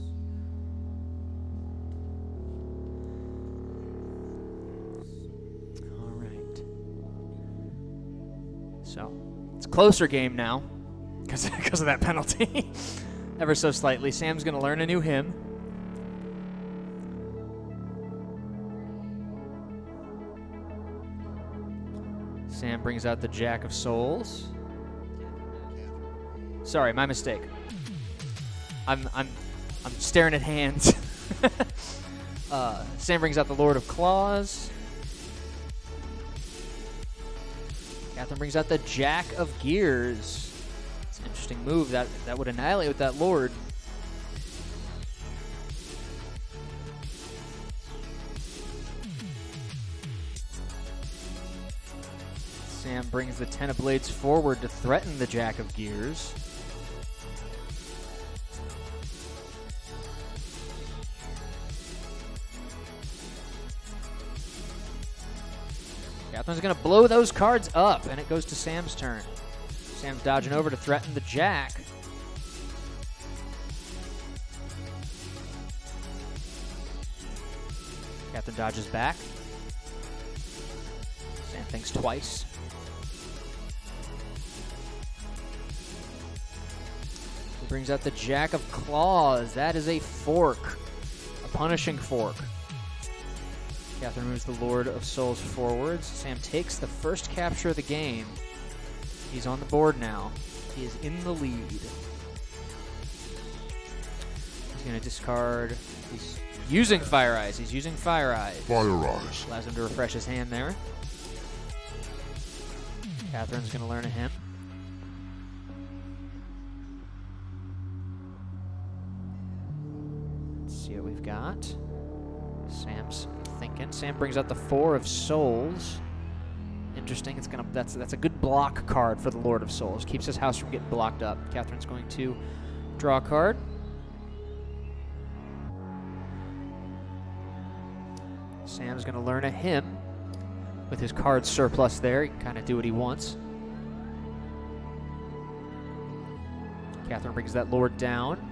All right. So, it's a closer game now because of that penalty. Ever so slightly. Sam's going to learn a new hymn. Sam brings out the Jack of Souls. Sorry, my mistake. I'm staring at hands. Sam brings out the Lord of Claws. Catherine brings out the Jack of Gears. It's an interesting move. That would annihilate with that Lord. Sam brings the Ten of Blades forward to threaten the Jack of Gears. Catherine's going to blow those cards up, and it goes to Sam's turn. Sam's dodging over to threaten the Jack. Catherine dodges back. Sam thinks twice. He brings out the Jack of Claws. That is a fork, a punishing fork. Catherine moves the Lord of Souls forwards. Sam takes the first capture of the game. He's on the board now. He is in the lead. He's going to discard. He's using Fire Eyes. He's using Fire Eyes. Fire Eyes. Allows him to refresh his hand there. Catherine's going to learn a hymn. Let's see what we've got. Sam's thinking. Sam brings out the Four of Souls. Interesting. It's gonna. That's a good block card for the Lord of Souls. Keeps his house from getting blocked up. Catherine's going to draw a card. Sam's going to learn a hymn. With his card surplus there, he can kind of do what he wants. Catherine brings that Lord down.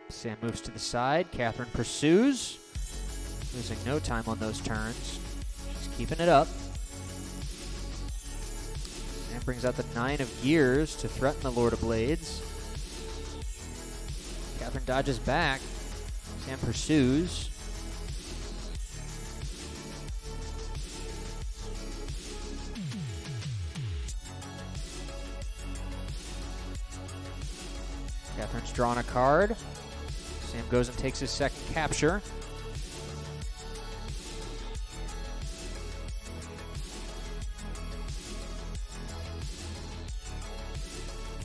Sam moves to the side. Catherine pursues. Losing no time on those turns. She's keeping it up. Sam brings out the Nine of Gears to threaten the Lord of Blades. Catherine dodges back. Sam pursues. Catherine's drawn a card. Sam goes and takes his second capture.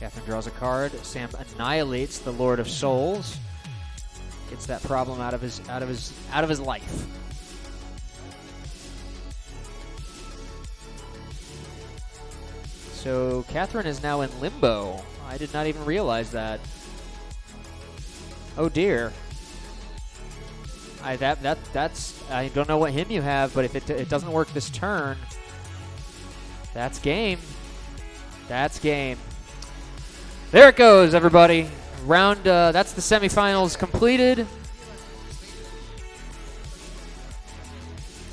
Catherine draws a card. Sam annihilates the Lord of Souls. Gets that problem out of his life. So Catherine is now in limbo. I did not even realize that. Oh dear. I don't know what hymn you have, but if it doesn't work this turn, That's game. That's game. There it goes, everybody. Round, that's the semifinals completed.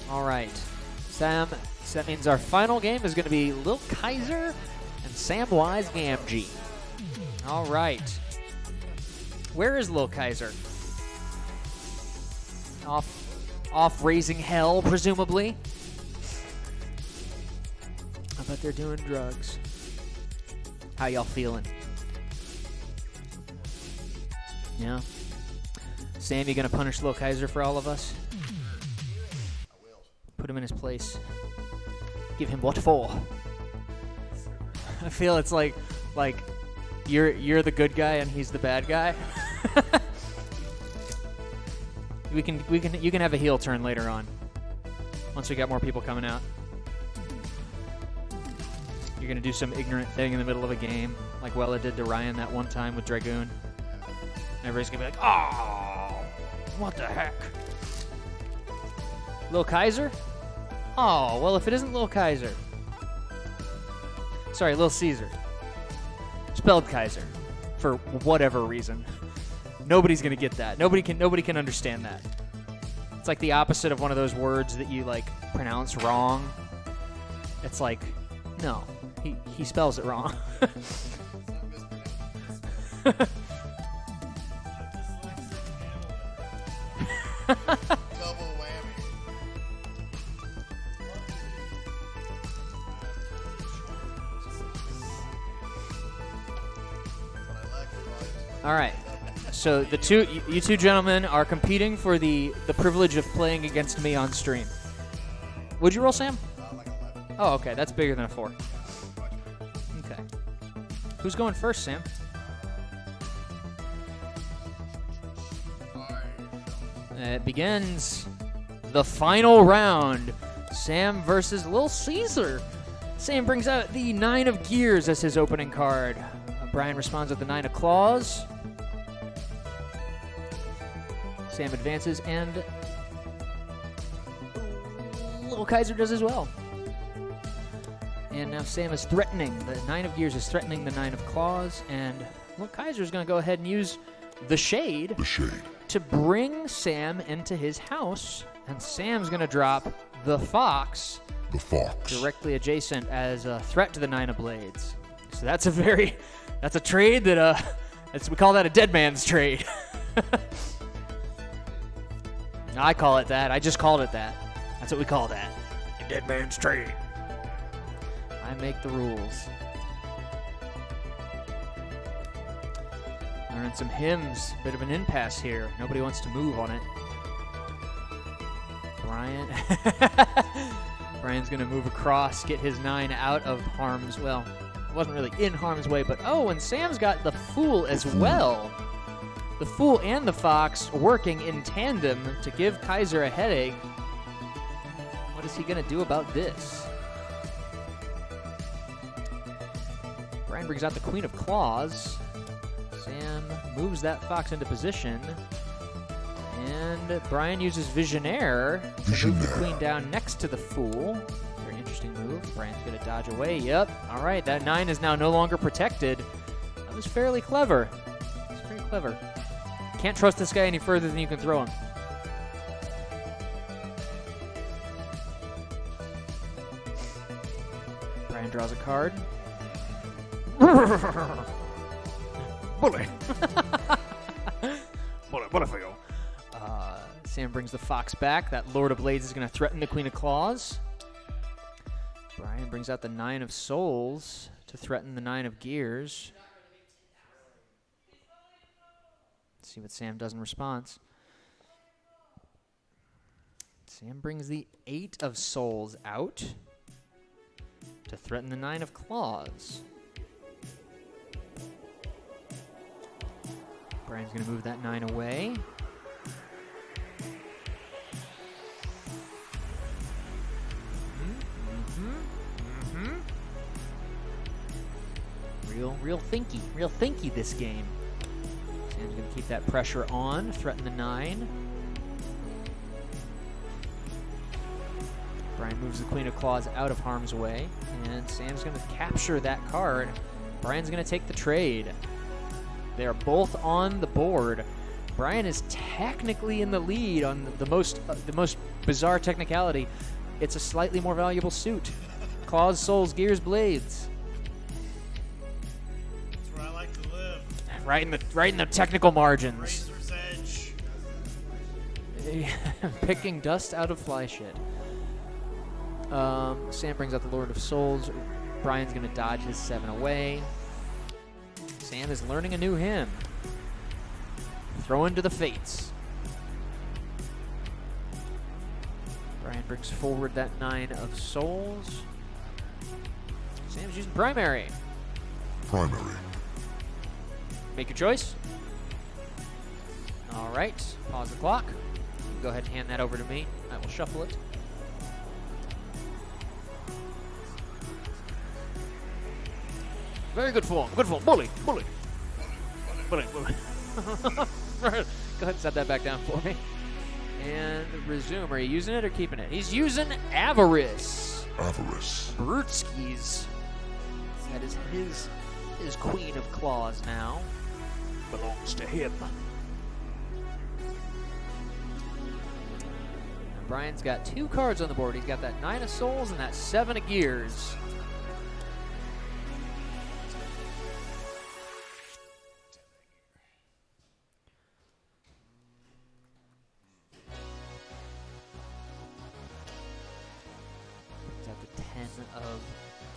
All right. Sam, so that means our final game is going to be Lil Kaiser and Samwise Gamgee. All right. Where is Lil Kaiser? Off raising hell, presumably. I bet they're doing drugs. How y'all feeling? Yeah. Sam, you gonna punish Lil Kaiser for all of us? I will. Put him in his place. Give him what for? I feel it's like you're the good guy and he's the bad guy. you can have a heel turn later on. Once we got more people coming out. You're gonna do some ignorant thing in the middle of a game, like Wella did to Ryan that one time with Dragoon. And everybody's gonna be like, "Oh, what the heck?" Lil Kaiser? Oh, well, if it isn't Lil Kaiser. Sorry, Lil Caesar. Spelled Kaiser. For whatever reason. Nobody's gonna get that. Nobody can understand that. It's like the opposite of one of those words that you like pronounce wrong. It's like, no, he spells it wrong. Double whammy. But I like it. All right. So you two gentlemen are competing for the privilege of playing against me on stream. Would you roll, Sam? Like 11. Oh, okay. That's bigger than a 4. Okay. Who's going first, Sam? It begins the final round. Sam versus Lil Caesar. Sam brings out the 9 of Gears as his opening card. Brian responds with the 9 of Claws. Sam advances, and Lil Kaiser does as well. And now Sam is threatening. The 9 of Gears is threatening the 9 of Claws, and Lil Kaiser is going to go ahead and use the Shade. The Shade. To bring Sam into his house, and Sam's going to drop the Fox. The Fox. Directly adjacent as a threat to the 9 of Blades. So that's a trade that, we call that a dead man's trade. I call it that. I just called it that. That's what we call that. A dead man's trade. I make the rules. Learning some hymns. Bit of an impasse here. Nobody wants to move on it. Brian's going to move across, get his 9 out of harm's, well, it wasn't really in harm's way, but oh, and Sam's got the Fool as well. The Fool and the Fox working in tandem to give Kaiser a headache. What is he going to do about this? Brian brings out the Queen of Claws. Sam moves that Fox into position. And Brian uses Visionaire to move the Queen down next to the Fool. Very interesting move. Brian's going to dodge away. Yep. All right, that 9 is now no longer protected. That was fairly clever. It's very clever. Can't trust this guy any further than you can throw him. Brian draws a card. Bully. What if I go? Sam brings the Fox back. That Lord of Blades is going to threaten the Queen of Claws. Brian brings out the 9 of Souls to threaten the 9 of Gears. See what Sam does in response. Sam brings the 8 of Souls out to threaten the 9 of Claws. Brian's going to move that 9 away. Real thinky this game. Sam's going to keep that pressure on, threaten the 9. Brian moves the Queen of Claws out of harm's way, and Sam's going to capture that card. Brian's going to take the trade. They're both on the board. Brian is technically in the lead on the most bizarre technicality. It's a slightly more valuable suit. Claws, Souls, Gears, Blades. That's where I like to live. Right in the technical margins. Razor's edge. Picking dust out of fly shit. Sam brings out the Lord of Souls. Brian's going to dodge his 7 away. Sam is learning a new hymn. Throw into the Fates. Brian brings forward that 9 of Souls. Sam's using Primary. Primary. Make your choice. All right. Pause the clock. Go ahead and hand that over to me. I will shuffle it. Very good form. Good form. Bully. Bully. Bully. Bully. Go ahead and set that back down for me. And resume. Are you using it or keeping it? He's using Avarice. Avarice. Brutskis. That is his Queen of Claws now. Belongs to him. And Brian's got 2 cards on the board. He's got that 9 of Souls and that 7 of Gears. He's got the 10 of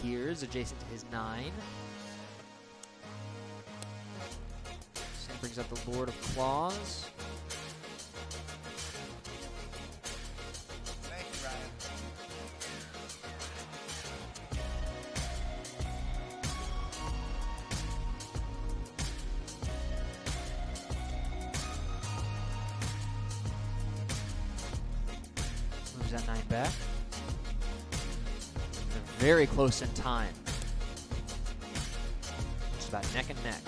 Gears adjacent to his 9. Sam brings up the Lord of Claws. Thank you, Ryan. Moves that 9 back. They're very close in time. It's about neck and neck.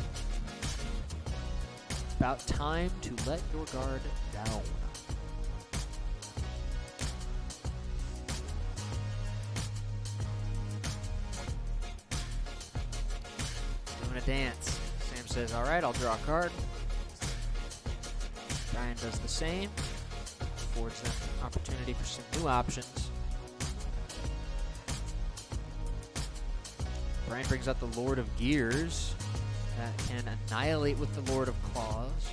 About time to let your guard down. Doing a dance. Sam says, all right, I'll draw a card. Brian does the same. Affords them an opportunity for some new options. Brian brings out the Lord of Gears that can annihilate with the Lord of Claws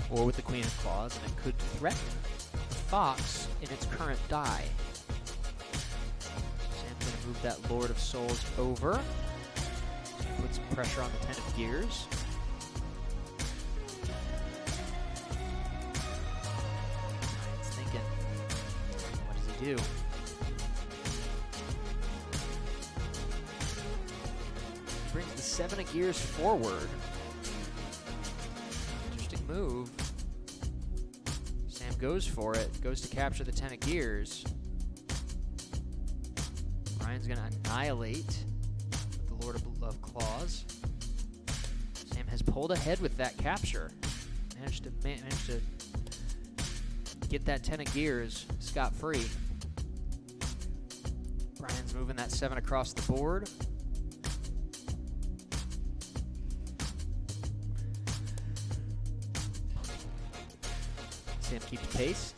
or with the Queen of Claws, and it could threaten the Fox in its current die. Sam's going to move that Lord of Souls over. Put some pressure on the 10 of Gears. Brian's thinking, what does he do? Brings the 7 of Gears forward. Interesting move. Sam goes for it. Goes to capture the 10 of Gears. Brian's going to annihilate with the Lord of Claws. Sam has pulled ahead with that capture. Managed to get that 10 of Gears scot-free. Brian's moving that 7 across the board. Sam keeps pace.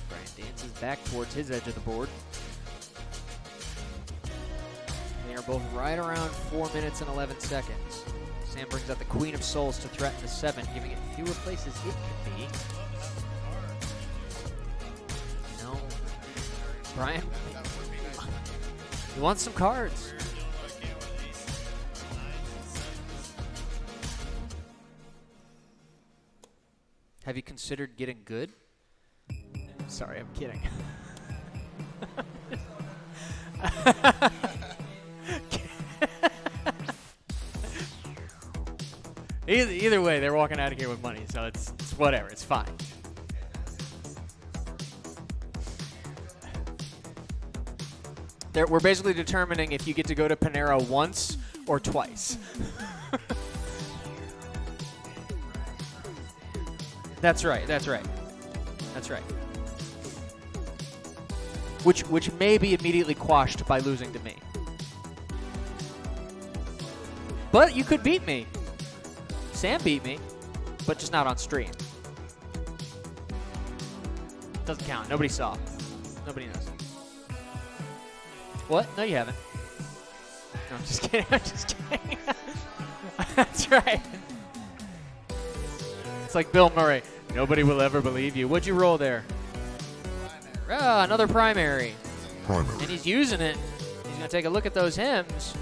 Brian dances back towards his edge of the board. They are both right around 4 minutes and 11 seconds. Sam brings out the Queen of Souls to threaten the 7, giving it fewer places it can be. You know, Brian, he wants some cards. Have you considered getting good? Sorry, I'm kidding. Either way, they're walking out of here with money, so it's whatever. It's fine. We're basically determining if you get to go to Panera once or twice. That's right. That's right. That's right. which may be immediately quashed by losing to me. But you could beat me. Sam beat me, but just not on stream. Doesn't count. Nobody saw. Nobody knows. What? No, you haven't. No, I'm just kidding. I'm just kidding. That's right. It's like Bill Murray. Nobody will ever believe you. What'd you roll there? Ah, another primary. Primary. And he's using it. He's going to take a look at those hymns.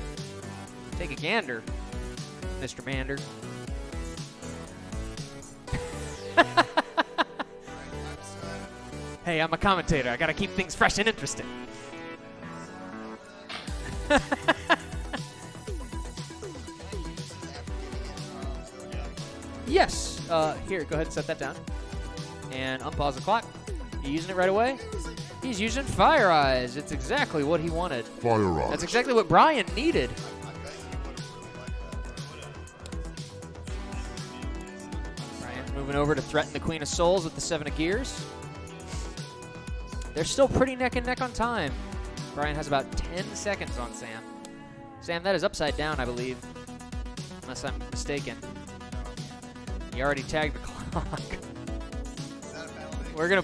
Take a gander, Mr. Mander. Hey, I'm a commentator. I got to keep things fresh and interesting. Yes. Here, go ahead and set that down. And unpause the clock. You using it right away? He's using Fire Eyes. It's exactly what he wanted. Fire Eyes. That's exactly what Brian needed. Brian's moving over to threaten the Queen of Souls with the 7 of Gears. They're still pretty neck and neck on time. Brian has about 10 seconds on Sam. Sam, that is upside down, I believe. Unless I'm mistaken. You already tagged the clock. We're gonna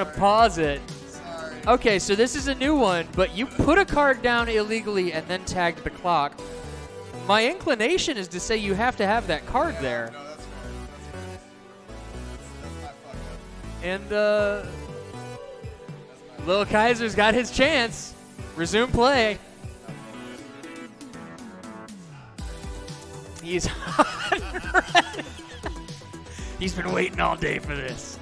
pause it. Sorry. Okay, so this is a new one, but you put a card down illegally and then tagged the clock. My inclination is to say you have to have that card there. No, that's fair. That's my fuck up. And Lil Kaiser's got his chance. Resume play. He's hot and ready. He's been waiting all day for this.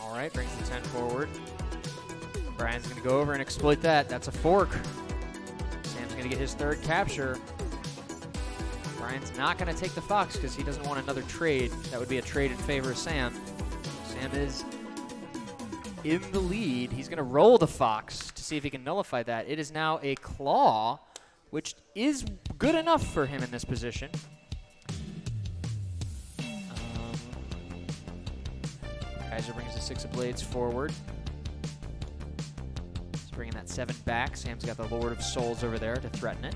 All right, brings the 10 forward. Brian's going to go over and exploit that. That's a fork. Sam's going to get his 3rd capture. Brian's not going to take the Fox because he doesn't want another trade. That would be a trade in favor of Sam. Sam is in the lead. He's going to roll the Fox to see if he can nullify that. It is now a Claw, which is good enough for him in this position. Kaiser brings the 6 of Blades forward. He's bringing that 7 back. Sam's got the Lord of Souls over there to threaten it.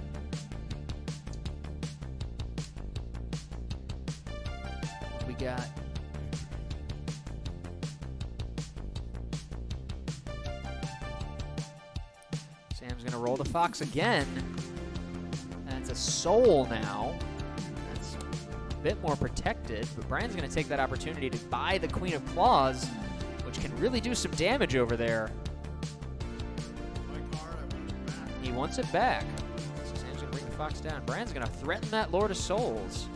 What do we got? Sam's going to roll the Fox again. That's a Soul now. That's a bit more protected, but Brian's going to take that opportunity to buy the Queen of Claws, which can really do some damage over there. My card, I want it back. He wants it back. So Sam's going to bring the Fox down. Brian's going to threaten that Lord of Souls.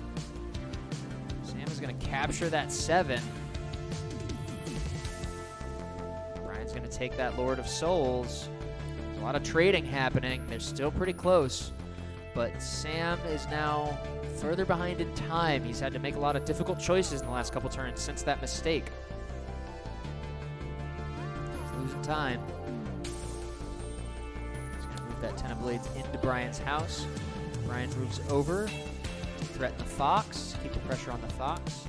Sam is going to capture that 7. Brian's going to take that Lord of Souls. There's a lot of trading happening. They're still pretty close. But Sam is now further behind in time. He's had to make a lot of difficult choices in the last couple turns since that mistake. He's losing time. He's going to move that 10 of Blades into Brian's house. Brian moves over to threaten the Fox, keep the pressure on the Fox.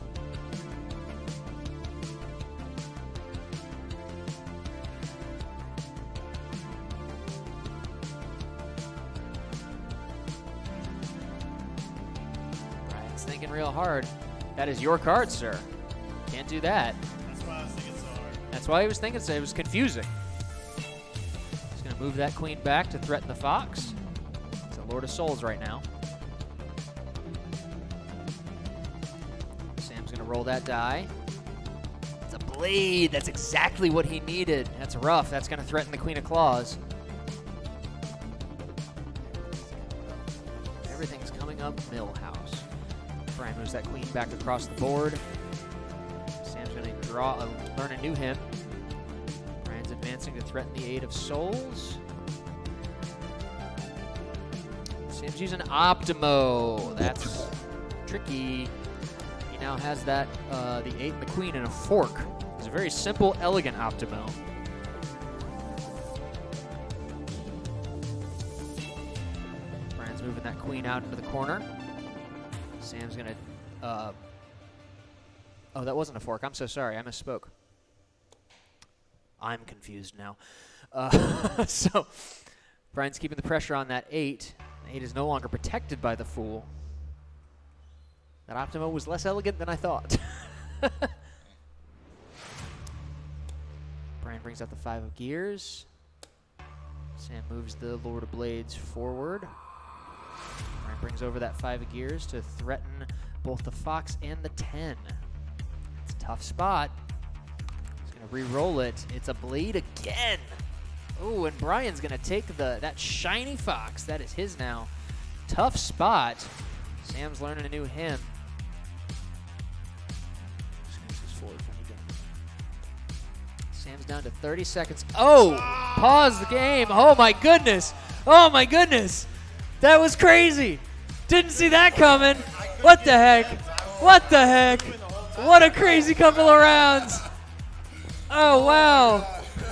Brian's thinking real hard. That is your card, sir. Can't do that. That's why I was thinking so hard. That's why he was thinking so. It was confusing. He's going to move that queen back to threaten the Fox. It's a Lord of Souls right now. Sam's going to roll that die. It's a blade. That's exactly what he needed. That's rough. That's going to threaten the Queen of Claws. Everything's coming up Millhouse. Brian moves that queen back across the board. Sam's going to learn a new hymn. Brian's advancing to threaten the 8 of Souls. Sam's using Optimo. That's tricky. He now has that the 8 and the queen in a fork. It's a very simple, elegant Optimo. moving that queen out into the corner. Sam's going to... oh, that wasn't a fork. I'm so sorry. I misspoke. I'm confused now. So Brian's keeping the pressure on that 8. The 8 is no longer protected by the Fool. That Optimo was less elegant than I thought. Brian brings out the 5 of gears. Sam moves the Lord of Blades forward. Brian brings over that 5 of gears to threaten both the Fox and the 10. It's a tough spot. He's going to re-roll it. It's a blade again. Oh, and Brian's going to take that shiny Fox. That is his now. Tough spot. Sam's learning a new hymn. Sam's down to 30 seconds. Oh, pause the game. Oh, my goodness. Oh, my goodness. That was crazy. Didn't see that coming. What the heck? What the heck? What a crazy couple of rounds. Oh, wow.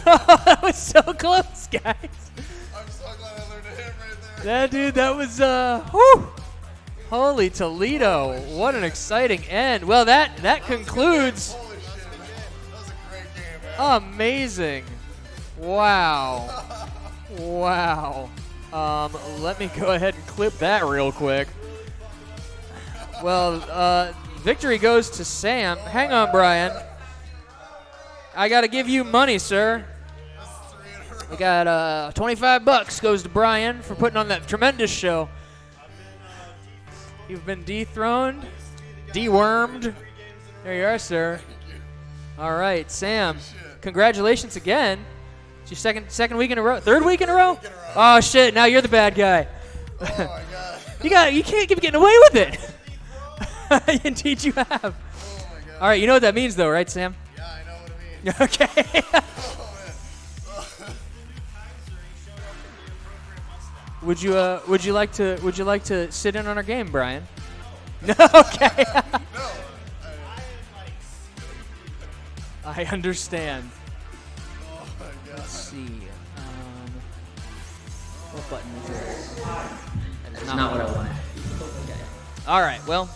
That was so close, guys. I'm so glad I learned a hit right there. That dude, that was, whew. Holy Toledo. What an exciting end. Well, that concludes. Holy shit, that was a great game, man. Amazing. Wow. Wow. Let me go ahead and clip that real quick. Well, victory goes to Sam. Hang on, Brian. I got to give you money, sir. We got 25 bucks goes to Brian for putting on that tremendous show. You've been dethroned, dewormed. There you are, sir. All right, Sam. Congratulations again. It's your second week in a row. Third week in a row? Oh shit! Now you're the bad guy. Oh my god. You can't keep getting away with it. Indeed, you have. Oh my god. All right, you know what that means, though, right, Sam? Yeah, I know what it means. Okay. Oh man. Would you like to sit in on our game, Brian? No. Okay. No. I understand. Oh my god. Let's see. What button is this? That is not what I wanted. Okay. All right. Well,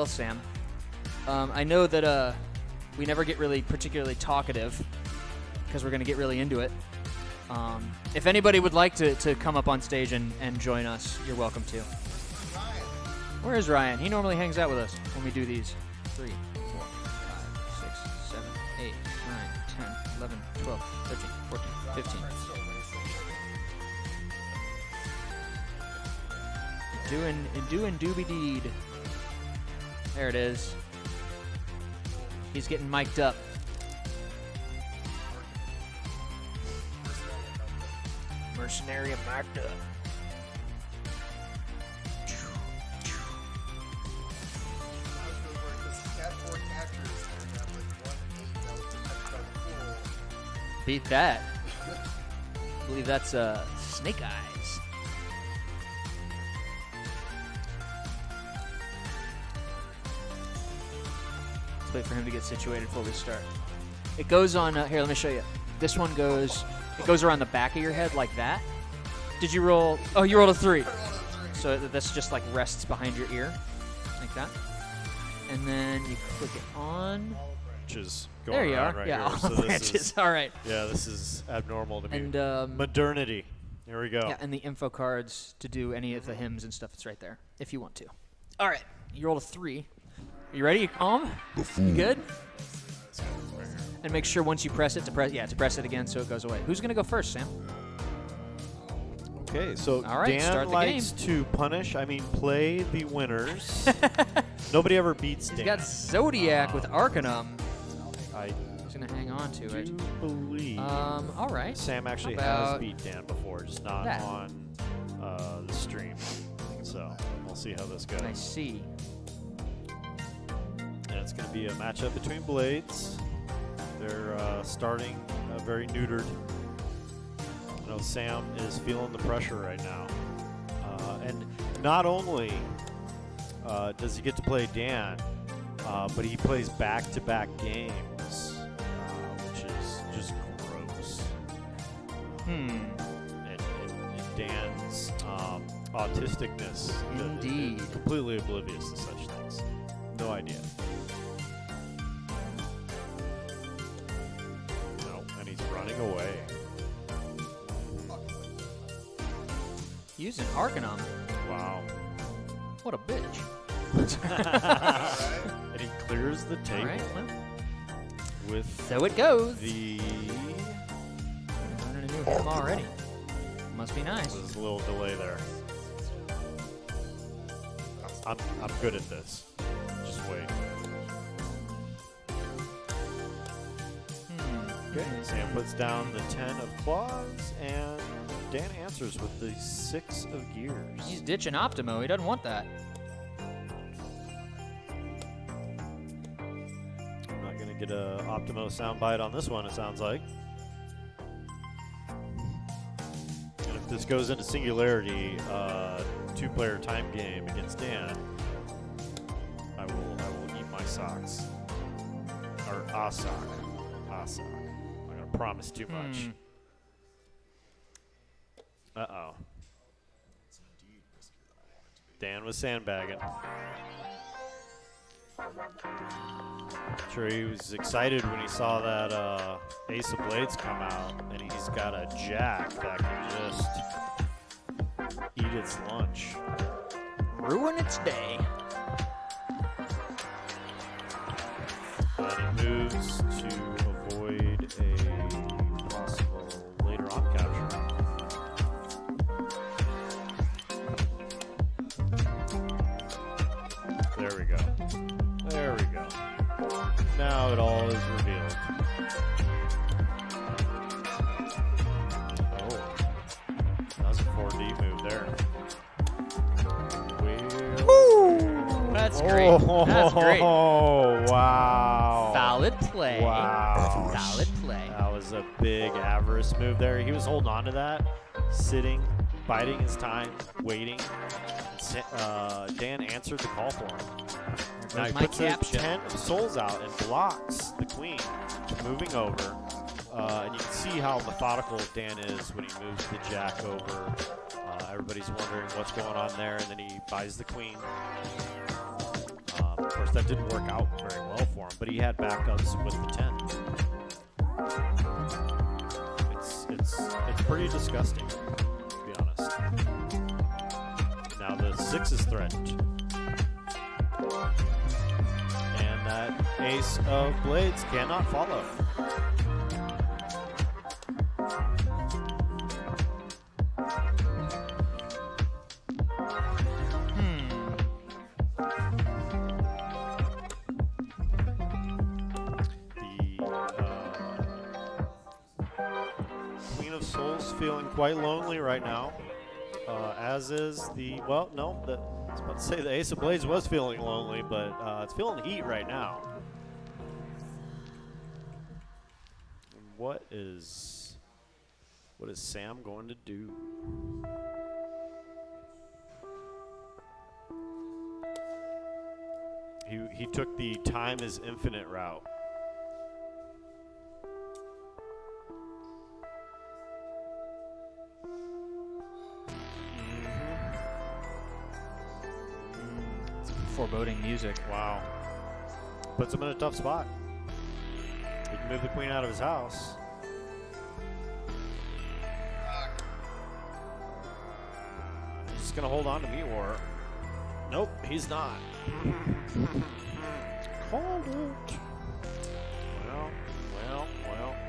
Sam. I know that we never get really particularly talkative because we're going to get really into it. If anybody would like to come up on stage and join us, you're welcome to. Where is Ryan? He normally hangs out with us when we do these. 3, 4, 5, 6, 7, 8, 9, 10, 11, 12, 13, 14, 15. Doing doobie deed. There it is. He's getting mic'd up. Mercenarium mic'd up. Beat that. I believe that's Snake Eyes. Let's wait for him to get situated before we start. It goes on, here, let me show you. This one goes, it goes around the back of your head like that. Did you roll, oh, you rolled a 3. So that's just like rests behind your ear, like that. And then you click it on. Branches going There you around are. right Yeah, here. all So this branches. is, All right. yeah, this is abnormal to me. And Modernity. Here we go. yeah, and the info cards to do any of the hymns and stuff. It's right there if you want to. All right, you rolled a 3. You ready? You calm? You good? And make sure once you press it to press it again so it goes away. Who's gonna go first, Sam? Okay, so All right, Dan start the likes game. to punish. I mean, play the winners. Nobody ever beats Dan. He's got Zodiac with Arcanum. I He's gonna hang on to do it. believe All right. Sam actually How has about beat Dan before, just not that? on the stream. So we'll see how this goes. I see. And it's going to be a matchup between blades. They're starting very neutered. I know Sam is feeling the pressure right now. And not only does he get to play Dan, but he plays back-to-back games, which is just gross. And Dan's autisticness. Indeed. Completely oblivious to such things. No idea. No, and he's running away. Using Arcanom. Wow. What a bitch. And he clears the All table right. Well, with so it goes. the. Learning a new him already. Must be nice. There's a little delay there. I'm good at this. Just wait. Okay. Sam puts down the 10 of claws, and Dan answers with the 6 of gears. He's ditching Optimo. He doesn't want that. I'm not gonna get a Optimo soundbite on this one. It sounds like. And if this goes into Singularity, 2-player time game against Dan, I will eat my socks. Or a sock. A sock. I'm not gonna promise too much. Uh-oh. Dan was sandbagging. I'm sure he was excited when he saw that Ace of Blades come out, and he's got a jack that can just eat its lunch. Ruin its day. And he moves to avoid a possible later on capture. There we go. There we go. Now it all is revealed. Oh. That was a 4D move there. That's great. That's great. Oh, wow. Solid play. Wow. Solid play. That was a big avarice move there. He was holding on to that, sitting, biding his time, waiting. Dan answered the call for him. Now he my puts the caption. 10 of souls out and blocks the queen, moving over. And you can see how methodical Dan is when he moves the jack over. Everybody's wondering what's going on there, and then he buys the queen. Of course, that didn't work out very well for him, but he had backups with the 10. It's pretty disgusting, to be honest. Now the 6 is threatened. And that Ace of Blades cannot follow. The Queen of Souls feeling quite lonely right now. As is the, well, no, I was about to say the Ace of Blades was feeling lonely, but it's feeling heat right now. What is Sam going to do? He took the time is infinite route. Foreboding music. Wow. Puts him in a tough spot. He can move the queen out of his house. He's just going to hold on to Meat War. Nope, he's not. Called it. Well,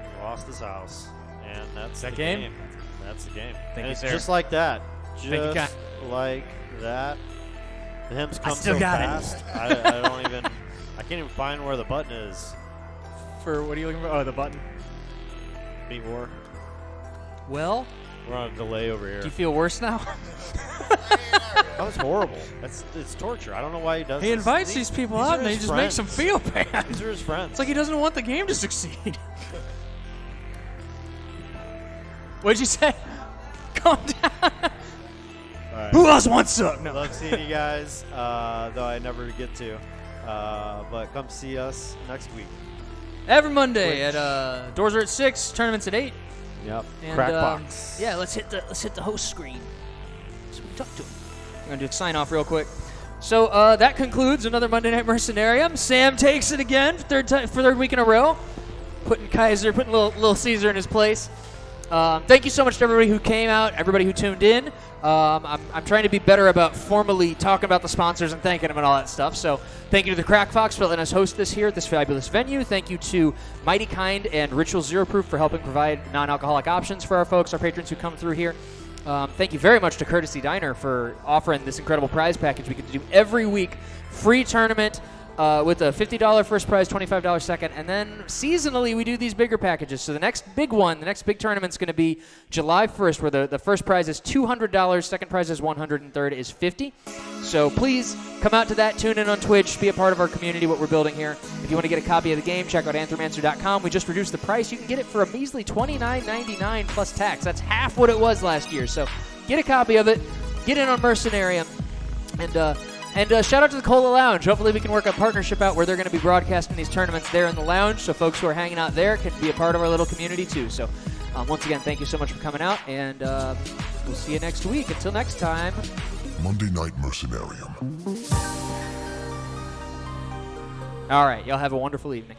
he lost his house. And that's That the game? That's the game. Thank And you, it's sir. just like that. Thank you, Just like that. The hymns come still so got it. fast. I don't even. I can't even find where the button is. For what are you looking for? Oh, the button. Meat War. Well, We're on a delay over do here. you feel worse now? That was horrible. It's torture. I don't know why he does He this. invites these people out and are he his just makes them friends. feel bad. These are his friends. It's like he doesn't want the game to succeed. What'd you say? Calm down. All right. Who else wants some? No. Love seeing you guys, though I never get to. But come see us next week. Every Monday at doors are at 6, tournaments at 8. Yep. And, Crackbox. yeah, let's hit the host screen. so we can talk to him. I'm going to do a sign off real quick. So that concludes another Monday Night Mercenarium. Sam takes it again for third week in a row, putting Little Caesar in his place. Thank you so much to everybody who came out, everybody who tuned in. I'm trying to be better about formally talking about the sponsors and thanking them and all that stuff. So thank you to the Crack Fox for letting us host this here at this fabulous venue. Thank you to Mighty Kind and Ritual Zero Proof for helping provide non-alcoholic options for our folks, our patrons who come through here. Thank you very much to Courtesy Diner for offering this incredible prize package. We get to do every week, free tournament with a $50 first prize, $25 second, and then seasonally we do these bigger packages. So the next big one, the next big tournament's going to be July 1st, where the first prize is $200, second prize is $100, and third is $50. So please come out to that, tune in on Twitch, be a part of our community, what we're building here. If you want to get a copy of the game, check out anthromancer.com. We just reduced the price. You can get it for a measly $29.99 plus tax. That's half what it was last year. So get a copy of it, get in on Mercenarium, and shout out to the Cola Lounge. Hopefully we can work a partnership out where they're going to be broadcasting these tournaments there in the lounge, so folks who are hanging out there can be a part of our little community too. So once again, thank you so much for coming out, and we'll see you next week. Until next time. Monday Night Mercenarium. All right, y'all have a wonderful evening.